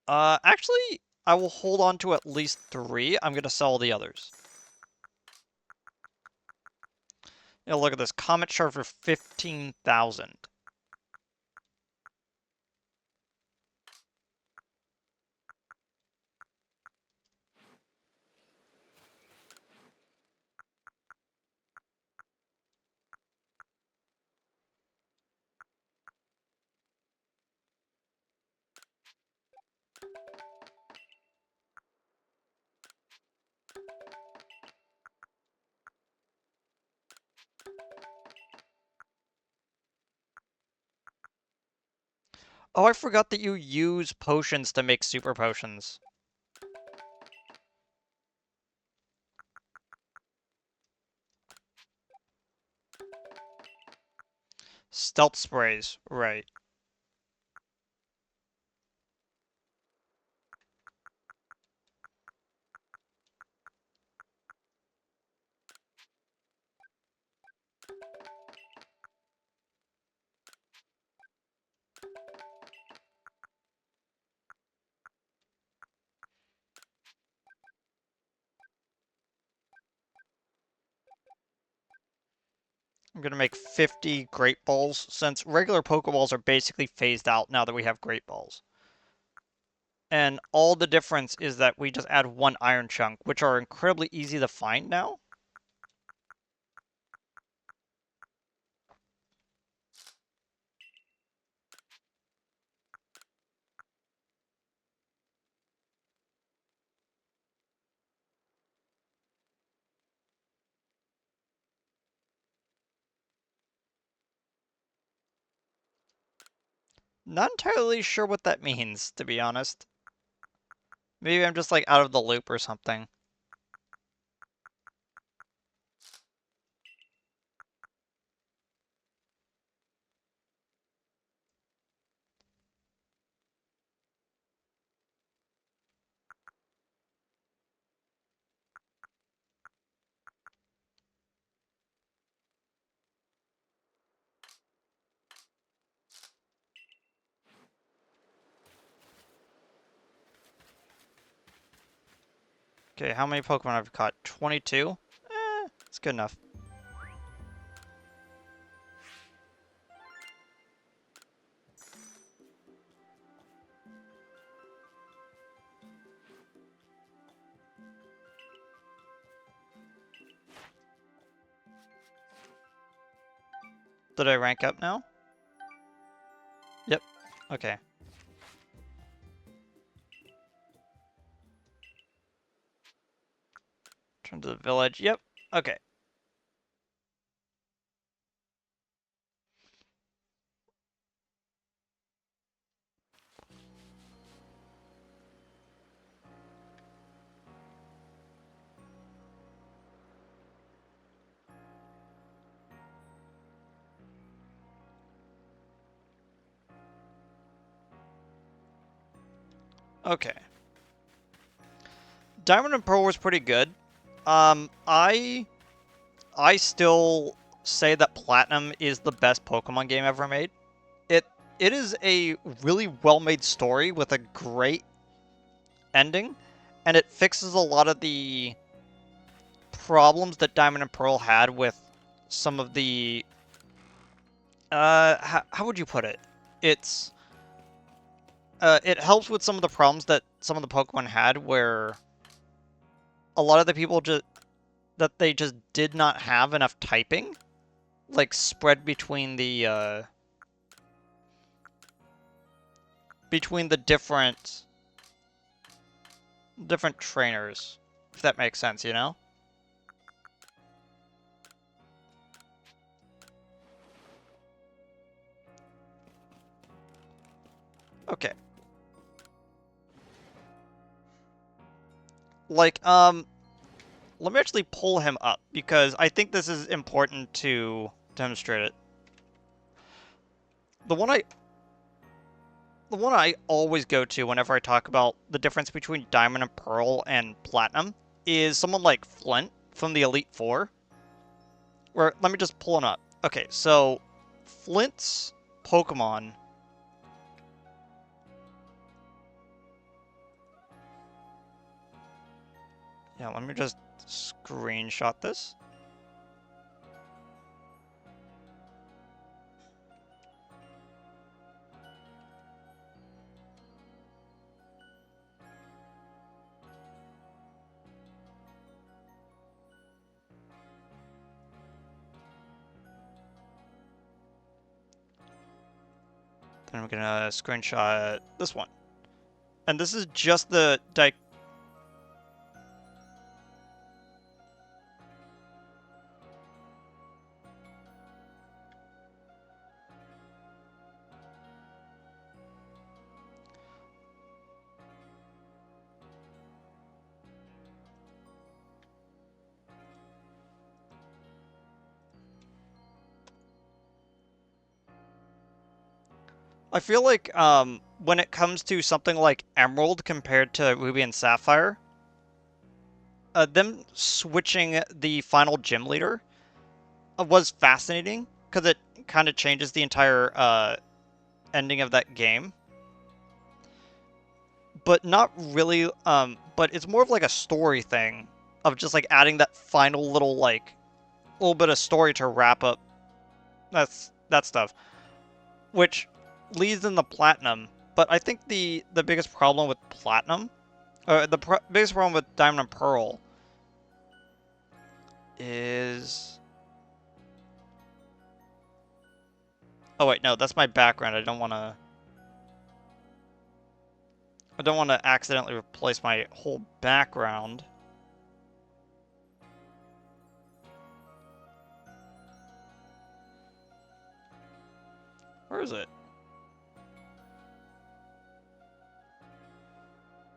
Actually, I will hold on to at least 3. I'm gonna sell the others. You know, look at this. Comet Shard for 15,000. Oh, I forgot that you use potions to make super potions. Stealth sprays, right. I'm gonna make 50 Great Balls, since regular Pokeballs are basically phased out now that we have Great Balls. And all the difference is that we just add 1 Iron Chunk, which are incredibly easy to find now. Not entirely sure what that means, to be honest. Maybe I'm just like out of the loop or something. Okay, how many Pokemon have I caught? 22? It's good enough. Did I rank up now? Yep. Okay. Turn to the village. Yep. Okay. Okay. Diamond and Pearl was pretty good. I still say that Platinum is the best Pokemon game ever made. It it is a really well-made story with a great ending, and it fixes a lot of the problems that Diamond and Pearl had with some of the how would you put it? It's it helps with some of the problems that some of the Pokemon had where a lot of the people just that they just did not have enough typing, like spread between the different trainers, if that makes sense, you know? Okay. Like, let me actually pull him up because I think this is important to demonstrate it. The one I the one I always go to whenever I talk about the difference between Diamond and Pearl and Platinum is someone like Flint from the Elite Four. Where let me just pull him up. Okay, so Flint's Pokemon. Yeah, let me just screenshot this. Then I'm gonna screenshot this one. And this is just the I feel like when it comes to something like Emerald compared to Ruby and Sapphire, them switching the final gym leader was fascinating because it kind of changes the entire ending of that game. But not really. But it's more of like a story thing of just like adding that final little bit of story to wrap up that stuff, which leads in the Platinum. But I think the biggest problem with Platinum, or biggest problem with Diamond and Pearl, is oh wait, no, that's my background. I don't want to accidentally replace my whole background. Where is it?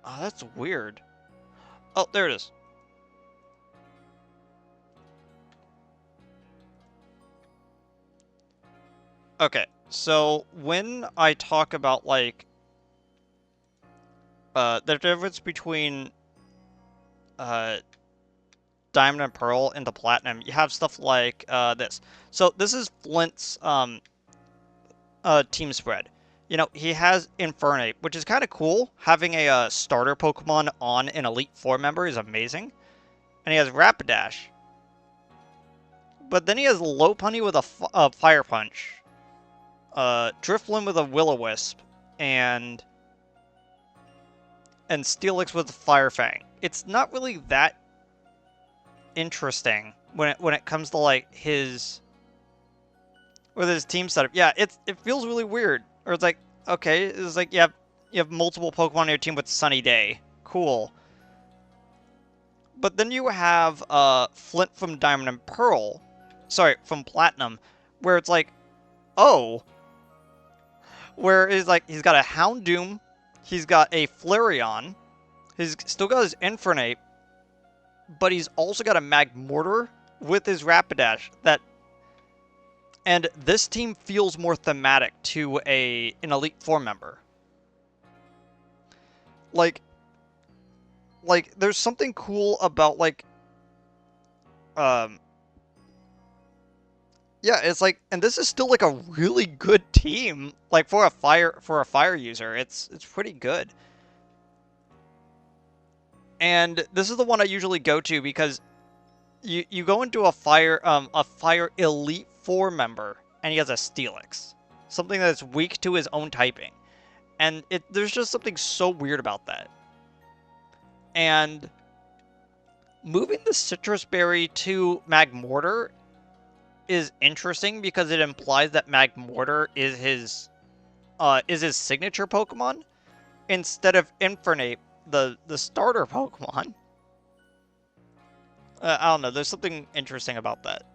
Oh, that's weird. Oh, there it is. Okay, so when I talk about, like, the difference between, uh, Diamond and Pearl into Platinum, you have stuff like, this. So this is Flint's, team spread. You know, he has Infernape, which is kind of cool. Having a starter Pokemon on an Elite Four member is amazing. And he has Rapidash. But then he has Lopunny with a Fire Punch. Drifloon with a Will-O-Wisp. And Steelix with Fire Fang. It's not really that interesting when it comes to, like, his with his team setup. Yeah, it feels really weird. Or it's like, okay, it's like you have multiple Pokemon on your team with Sunny Day. Cool. But then you have Flint from Diamond and Pearl. Sorry, from Platinum, where it's like, oh, where it's like he's got a Houndoom, he's got a Flareon, he's still got his Infernape, but he's also got a Magmortar with his Rapidash. And this team feels more thematic to an Elite Four member. Like there's something cool about, like, yeah, it's like, and this is still like a really good team, like for a fire user. It's pretty good. And this is the one I usually go to because you go into a fire Elite Four member and he has a Steelix, something that's weak to his own typing, and there's just something so weird about that. And moving the Citrus Berry to Magmortar is interesting because it implies that Magmortar is his signature Pokemon instead of Infernape, the starter Pokemon. I don't know. There's something interesting about that.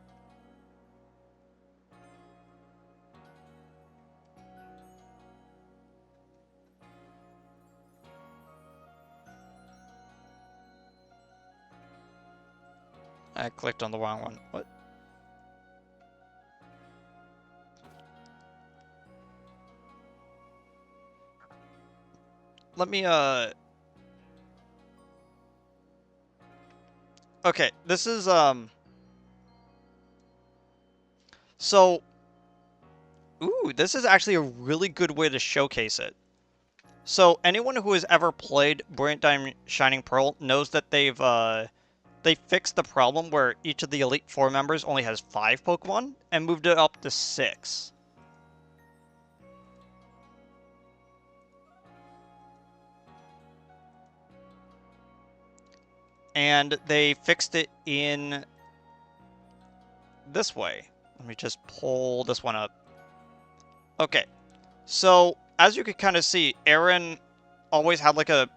I clicked on the wrong one. What? Let me, okay, this is, so, ooh, this is actually a really good way to showcase it. So, anyone who has ever played Brilliant Diamond Shining Pearl knows that they fixed the problem where each of the Elite Four members only has 5 Pokemon and moved it up to 6. And they fixed it in this way. Let me just pull this one up. Okay, so as you can kind of see, Aaron always had like a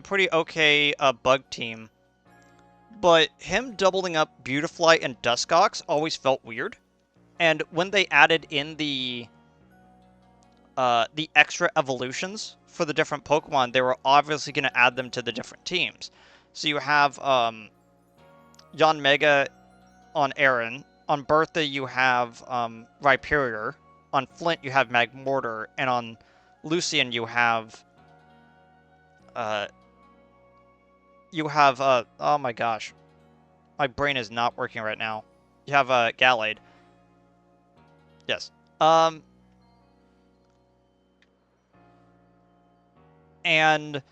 pretty okay bug team, but him doubling up Beautifly and Duskox always felt weird. And when they added in the extra evolutions for the different Pokemon, they were obviously going to add them to the different teams. So you have Yanmega on Aaron. On Bertha, you have Rhyperior. On Flint, you have Magmortar. And on Lucian, you have... oh my gosh. My brain is not working right now. You have Gallade. Yes. And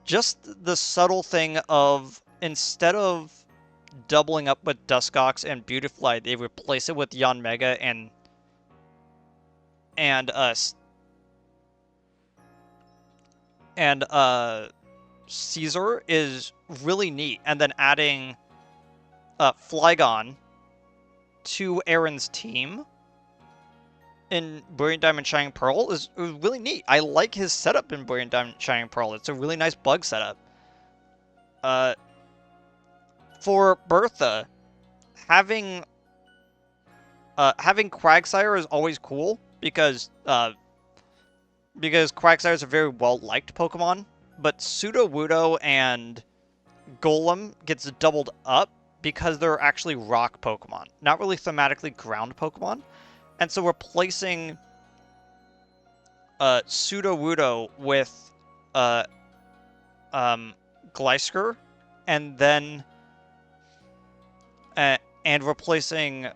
just the subtle thing of, instead of doubling up with Duskox and Beautifly, they replace it with Yanmega and Caesar is really neat. And then adding Flygon to Aaron's team in Brilliant Diamond Shining Pearl is really neat. I like his setup in Brilliant Diamond Shining Pearl. It's a really nice bug setup. For Bertha, having Quagsire is always cool because Quagsire is a very well liked Pokemon but Sudowoodo and Golem gets doubled up because they're actually rock Pokemon, not really thematically ground Pokemon. And so replacing Sudowoodo with uh, Glysker, and then and replacing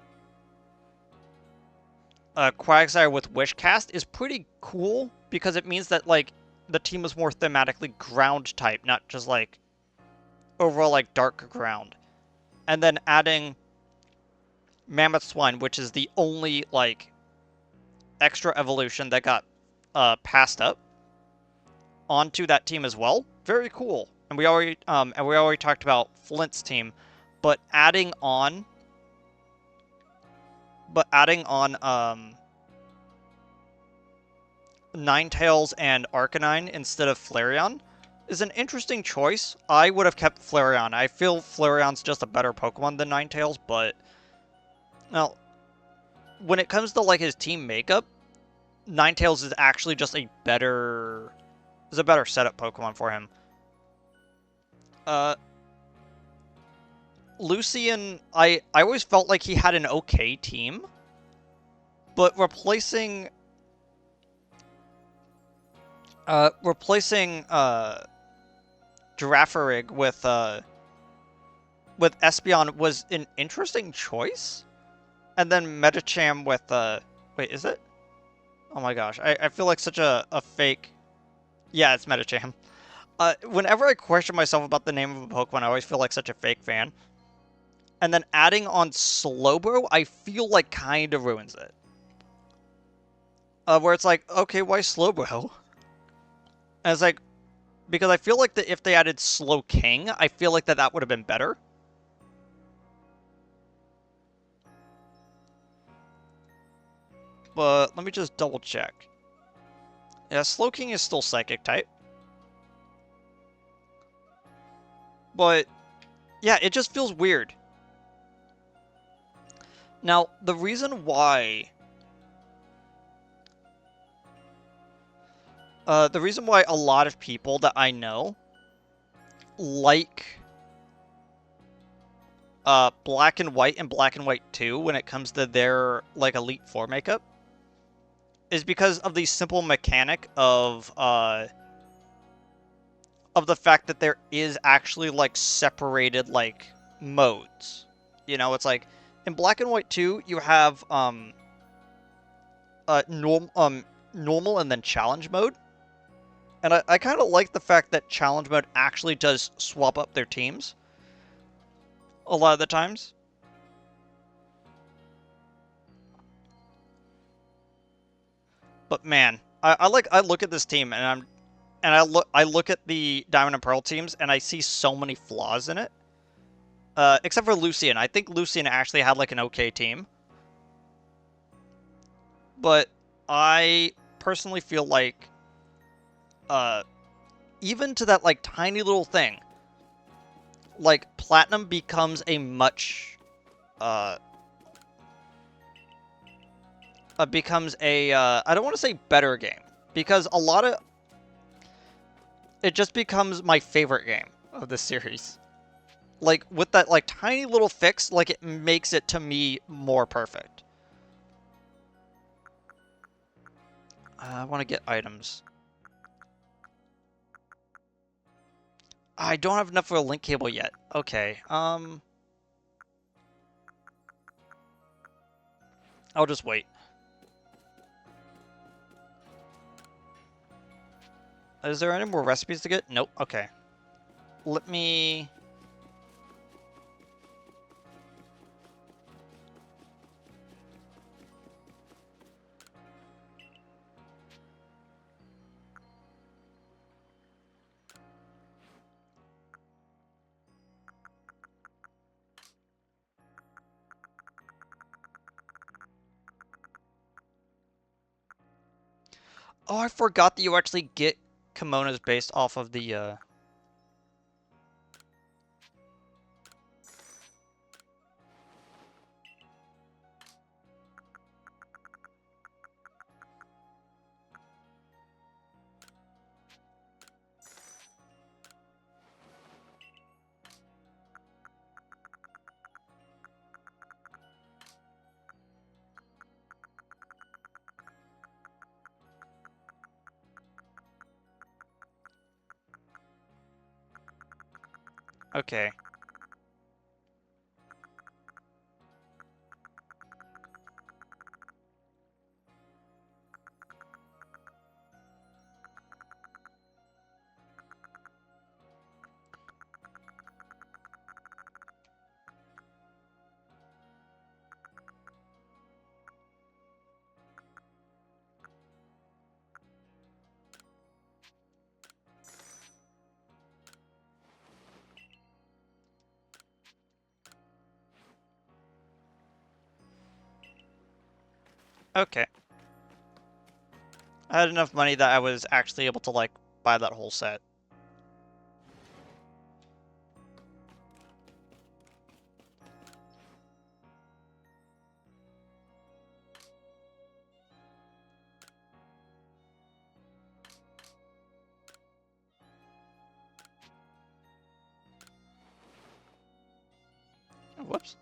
Quagsire with Wishcast is pretty cool because it means that like the team is more thematically ground type, not just like overall like dark ground. And then adding Mammoth Swine, which is the only like extra evolution that got passed up onto that team as well. Very cool. And we already talked about Flint's team, but adding on Ninetales and Arcanine instead of Flareon is an interesting choice. I would have kept Flareon. I feel Flareon's just a better Pokemon than Ninetales, but now when it comes to like his team makeup, Ninetales is actually just a better setup Pokemon for him. Lucian, I always felt like he had an okay team, but replacing Girafarig with Espeon was an interesting choice. And then Medicham with wait, is it? Oh my gosh, I feel like such a fake. Yeah, it's Medicham. Whenever I question myself about the name of a Pokemon, I always feel like such a fake fan. And then adding on Slowbro, I feel like kind of ruins it. Where it's like, okay, why Slowbro? And it's like, because I feel like that if they added Slowking, I feel like that would have been better. But let me just double check. Yeah, Slowking is still Psychic type. But, yeah, it just feels weird. Now, the reason why a lot of people that I know like Black and White and Black and White 2 when it comes to their like Elite Four makeup is because of the simple mechanic of the fact that there is actually like separated like modes. You know, it's like in Black and White 2 you have normal and then challenge mode. And I kind of like the fact that challenge mode actually does swap up their teams a lot of the times. But man, I look at this team and I look at the Diamond and Pearl teams and I see so many flaws in it. Except for Lucian. I think Lucian actually had like an okay team. But I personally feel like uh even to that like tiny little thing, like Platinum becomes a much becomes a I don't want to say better game because a lot of it just becomes my favorite game of the series. Like with that like tiny little fix, like it makes it to me more perfect. I want to get items. I don't have enough for a link cable yet. Okay. I'll just wait. Is there any more recipes to get? Nope. Okay. Let me... Oh, I forgot that you actually get kimonos based off of the, Okay. Okay. I had enough money that I was actually able to, like, buy that whole set. Whoops.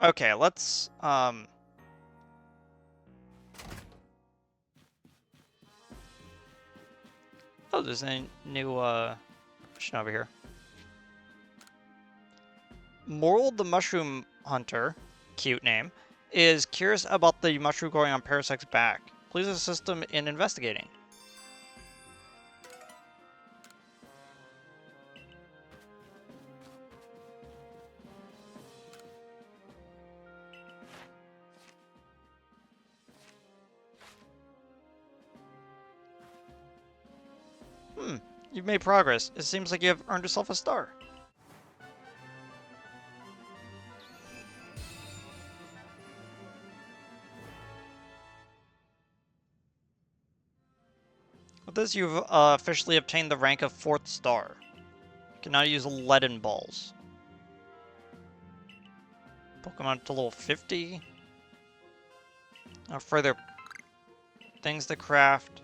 Okay, let's, Oh, there's a new, mission over here. Moral the Mushroom Hunter, cute name, is curious about the mushroom growing on Parasec's back. Please assist him in investigating. You've made progress. It seems like you have earned yourself a star. With this, you've officially obtained the rank of 4th star. You can now use Leaden Balls. Pokemon to level 50. Now further things to craft.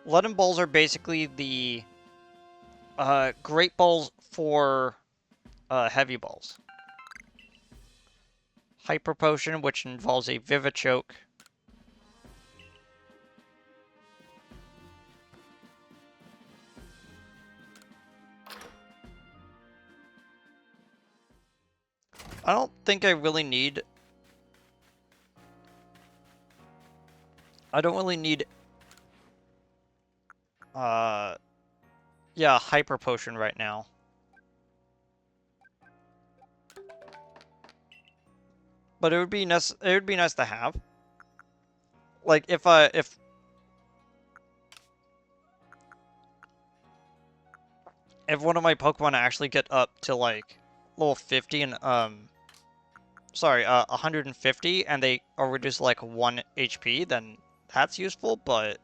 Leaden Balls are basically the Great Balls for Heavy Balls. Hyper Potion, which involves a Vivichoke. I don't think I really need... I don't really need... Yeah, Hyper Potion right now. But it would be nice to have. Like if one of my Pokemon actually get up to like level 50 and 150 and they are reduced to like 1 HP, then that's useful, but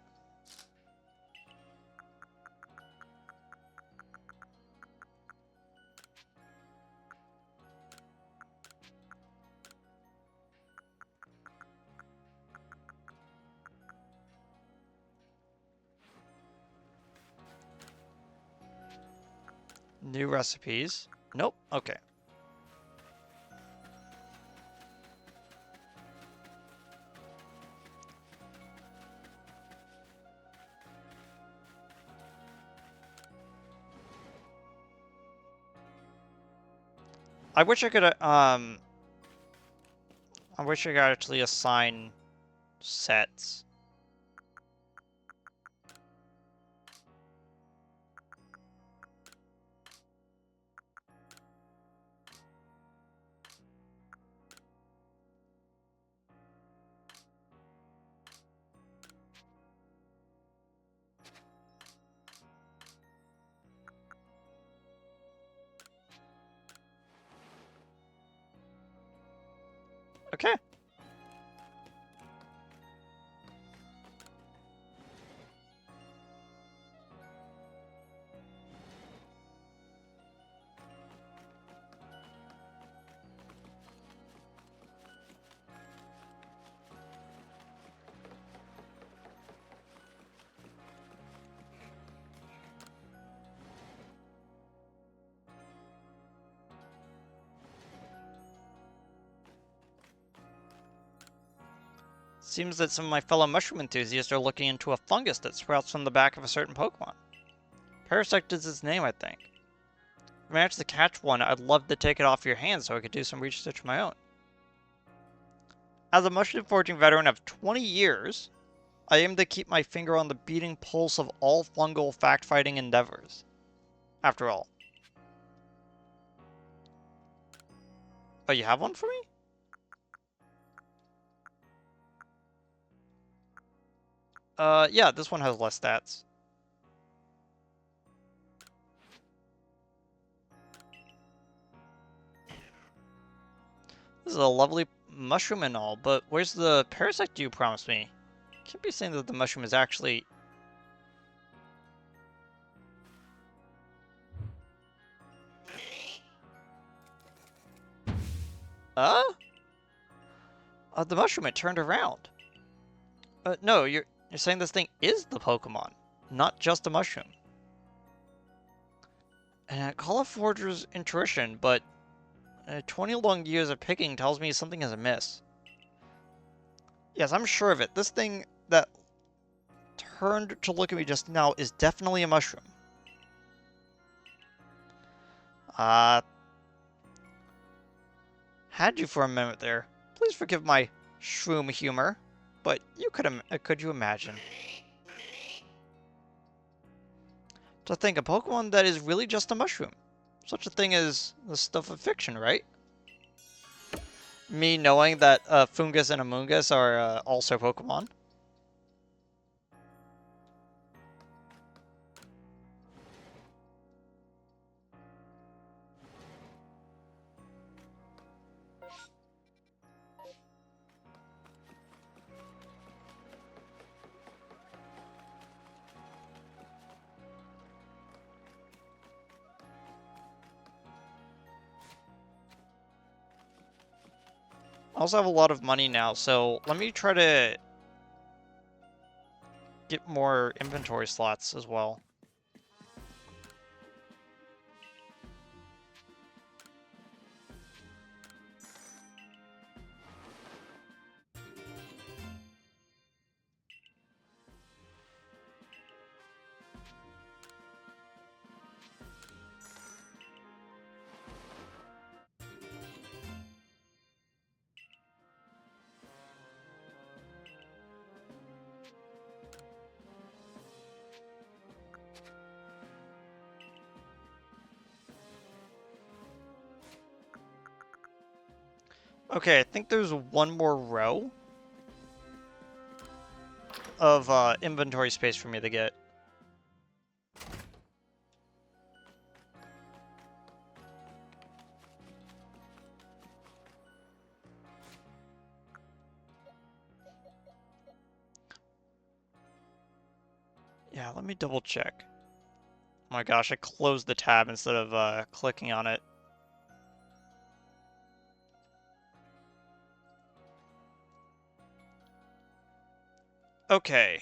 new recipes. Nope. Okay. I wish I could I wish I could actually assign sets. Okay. Seems that some of my fellow mushroom enthusiasts are looking into a fungus that sprouts from the back of a certain Pokemon. Parasect is its name, I think. If I manage to catch one, I'd love to take it off your hands so I could do some research of my own. As a mushroom foraging veteran of 20 years, I aim to keep my finger on the beating pulse of all fungal fact-fighting endeavors. After all. Oh, you have one for me? Yeah, this one has less stats. This is a lovely mushroom and all, but where's the parasect you promised me? Can't be saying that the mushroom is actually... Uh? The mushroom, it turned around. No, you're saying this thing is the Pokemon, not just a mushroom. And I call it Forger's intuition, but 20 long years of picking tells me something is amiss. Yes, I'm sure of it. This thing that turned to look at me just now is definitely a mushroom. Had you for a minute there. Please forgive my shroom humor, but you could you imagine? To think a Pokemon that is really just a mushroom. Such a thing as the stuff of fiction, right? Me knowing that Fungus and Amoongus are also Pokemon. I also have a lot of money now, so let me try to get more inventory slots as well. Okay, I think there's one more row of inventory space for me to get. Yeah, let me double check. Oh my gosh, I closed the tab instead of clicking on it. Okay.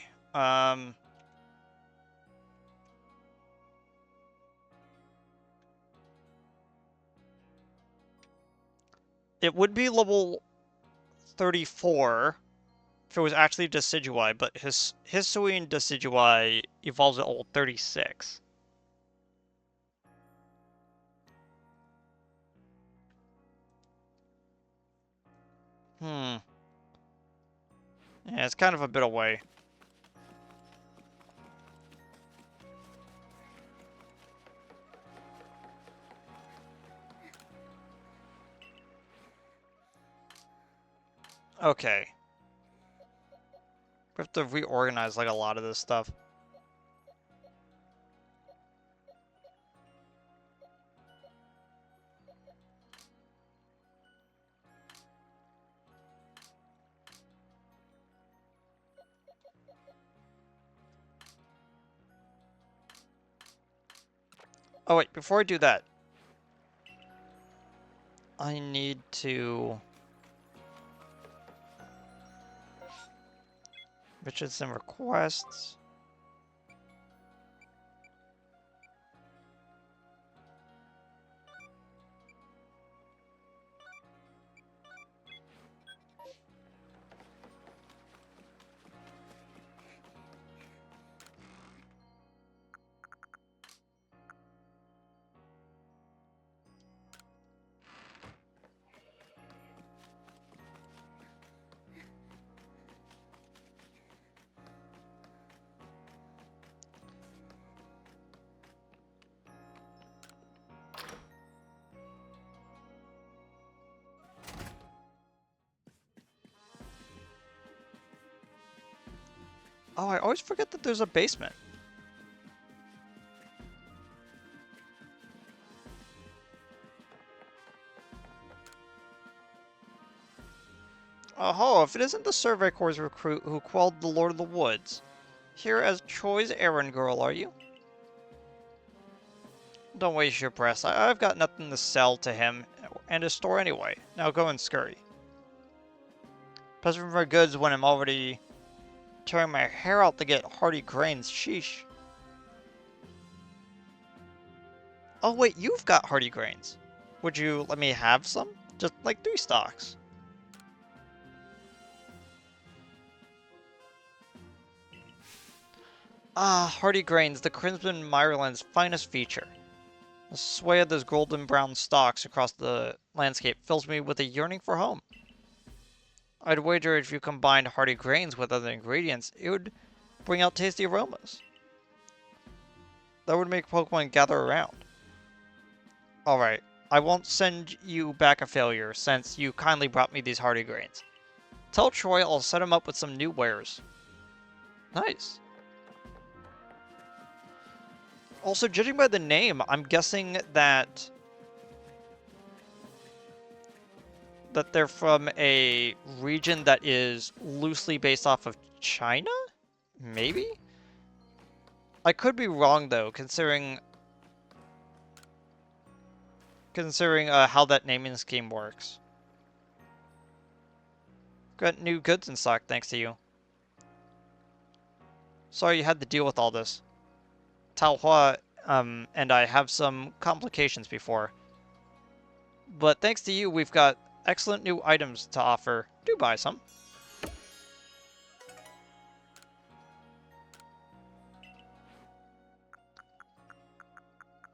It would be level 34 if it was actually Decidueye, but his Hisuian Decidueye evolves at level 36. Hmm. Yeah, it's kind of a bit away. Okay. We have to reorganize like a lot of this stuff. Oh wait, before I do that, I need to... Richardson requests. Oh, I always forget that there's a basement. Oh, if it isn't the Survey Corps recruit who quelled the Lord of the Woods. Here as Troy's errand girl, are you? Don't waste your breath. I've got nothing to sell to him and his store anyway. Now go and scurry. Pressing for goods when I'm already tearing my hair out to get hearty grains. Sheesh. Oh wait, you've got hearty grains. Would you let me have some? Just like 3 stalks. Ah, hearty grains, the Crimson Mirelands' finest feature. The sway of those golden brown stalks across the landscape fills me with a yearning for home. I'd wager if you combined hearty grains with other ingredients, it would bring out tasty aromas. That would make Pokemon gather around. Alright, I won't send you back a failure since you kindly brought me these hearty grains. Tell Troy I'll set him up with some new wares. Nice. Also, judging by the name, I'm guessing that they're from a region that is loosely based off of China? Maybe? I could be wrong though, considering how that naming scheme works. Got new goods in stock thanks to you. Sorry you had to deal with all this. Tao Hua and I have some complications before. But thanks to you, we've got excellent new items to offer. Do buy some.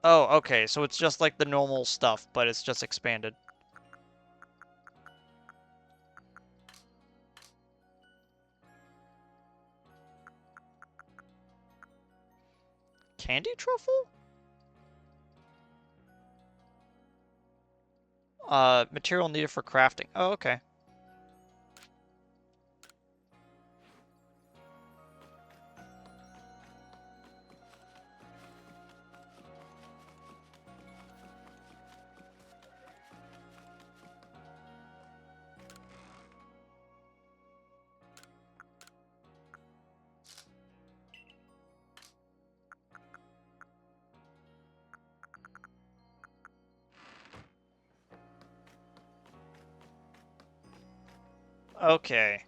Oh, okay, so it's just like the normal stuff, but it's just expanded. Candy truffle? Material needed for crafting. Oh, okay. Okay.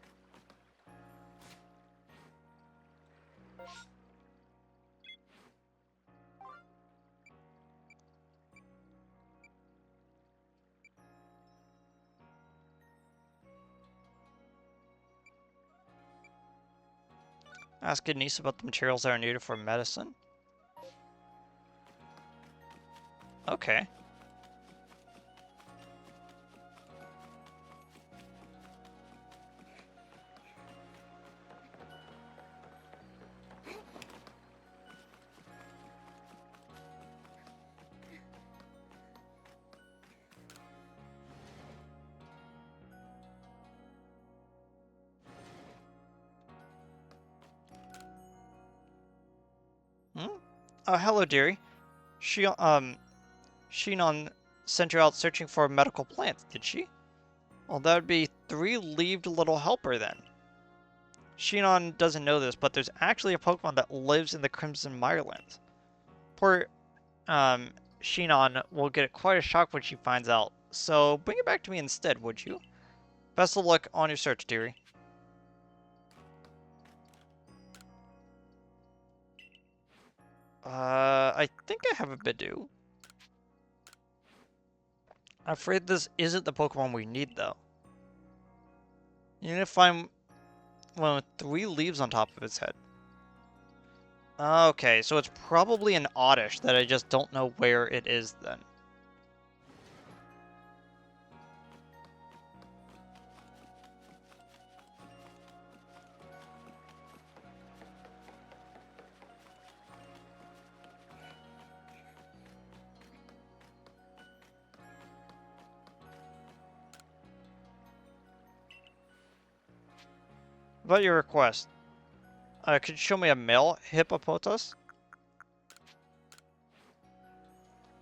Ask Denise about the materials that are needed for medicine. Okay. Hmm? Oh, hello, dearie. Shinon sent you out searching for medical plants, did she? Well, that would be 3-leaved little helper then. Shinon doesn't know this, but there's actually a Pokemon that lives in the Crimson Mirelands. Poor Shinon will get quite a shock when she finds out. So bring it back to me instead, would you? Best of luck on your search, dearie. I think I have a Bidoof. I'm afraid this isn't the Pokemon we need, though. You need to find one with 3 leaves on top of its head. Okay, so it's probably an Oddish that I just don't know where it is then. About your request, could you show me a male hippopotas?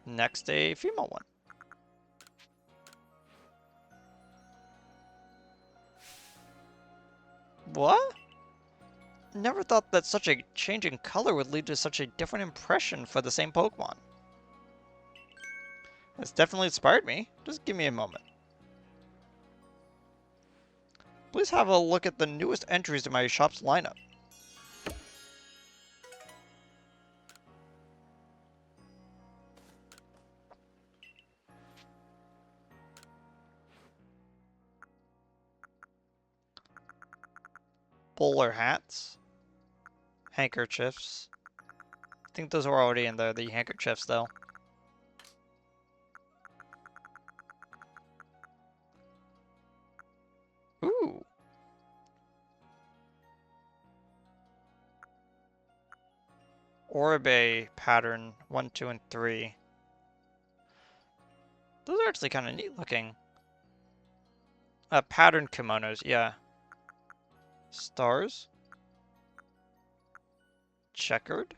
Next, a female one. What? Never thought that such a change in color would lead to such a different impression for the same Pokemon. It's definitely inspired me. Just give me a moment. Please have a look at the newest entries in my shop's lineup. Bowler hats. Handkerchiefs. I think those were already in there, the handkerchiefs though. Ooh. Oribe pattern 1, 2, and 3. Those are actually kind of neat looking. Pattern kimonos, yeah. Stars. Checkered.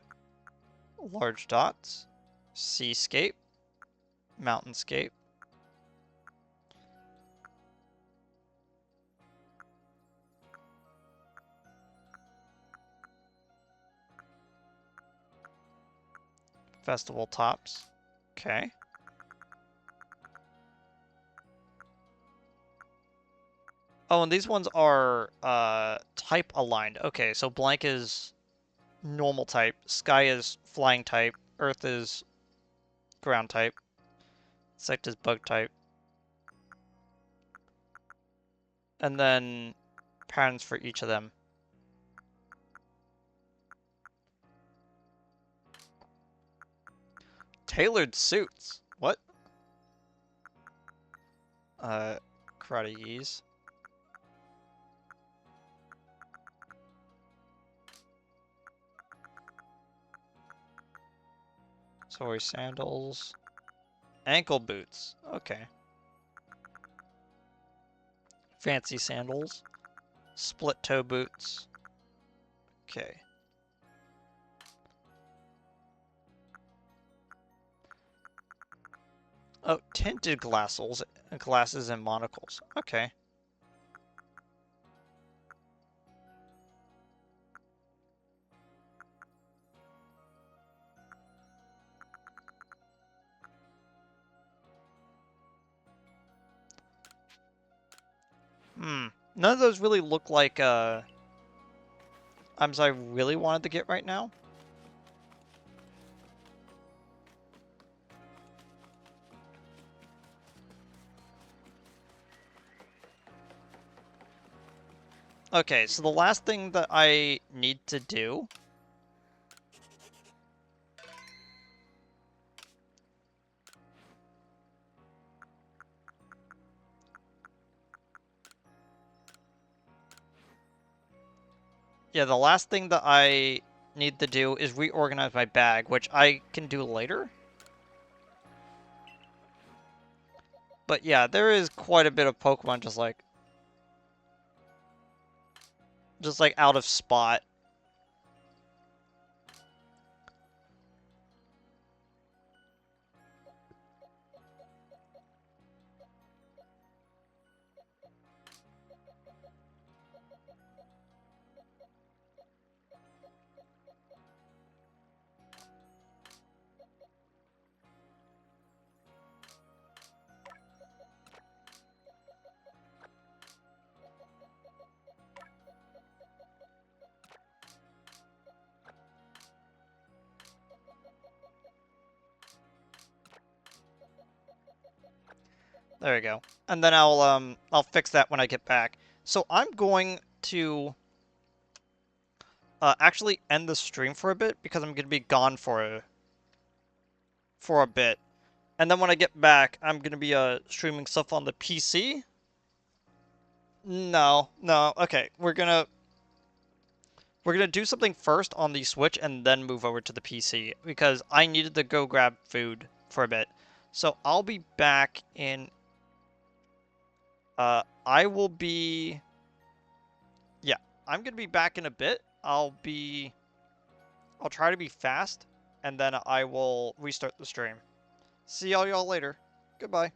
Large dots. Seascape. Mountainscape. Festival tops. Okay. Oh, and these ones are type aligned. Okay, so blank is normal type, sky is flying type, earth is ground type, insect is bug type. And then patterns for each of them. Tailored suits. What? Karate Yis. Soy sandals. Ankle boots. Okay. Fancy sandals. Split toe boots. Okay. Oh, tinted glasses and monocles. Okay. None of those really look like items I really wanted to get right now. Okay, so the last thing that I need to do yeah, the last thing that I need to do is reorganize my bag, which I can do later. But yeah, there is quite a bit of Pokemon just like out of spot. There you go. And then I'll fix that when I get back. So I'm going to actually end the stream for a bit because I'm gonna be gone for a bit. And then when I get back, I'm gonna be streaming stuff on the PC. No, no. Okay, we're gonna do something first on the Switch and then move over to the PC because I needed to go grab food for a bit. So I'll be back in. I will be. Yeah, I'm gonna be back in a bit. I'll try to be fast, and then I will restart the stream. See y'all later. Goodbye.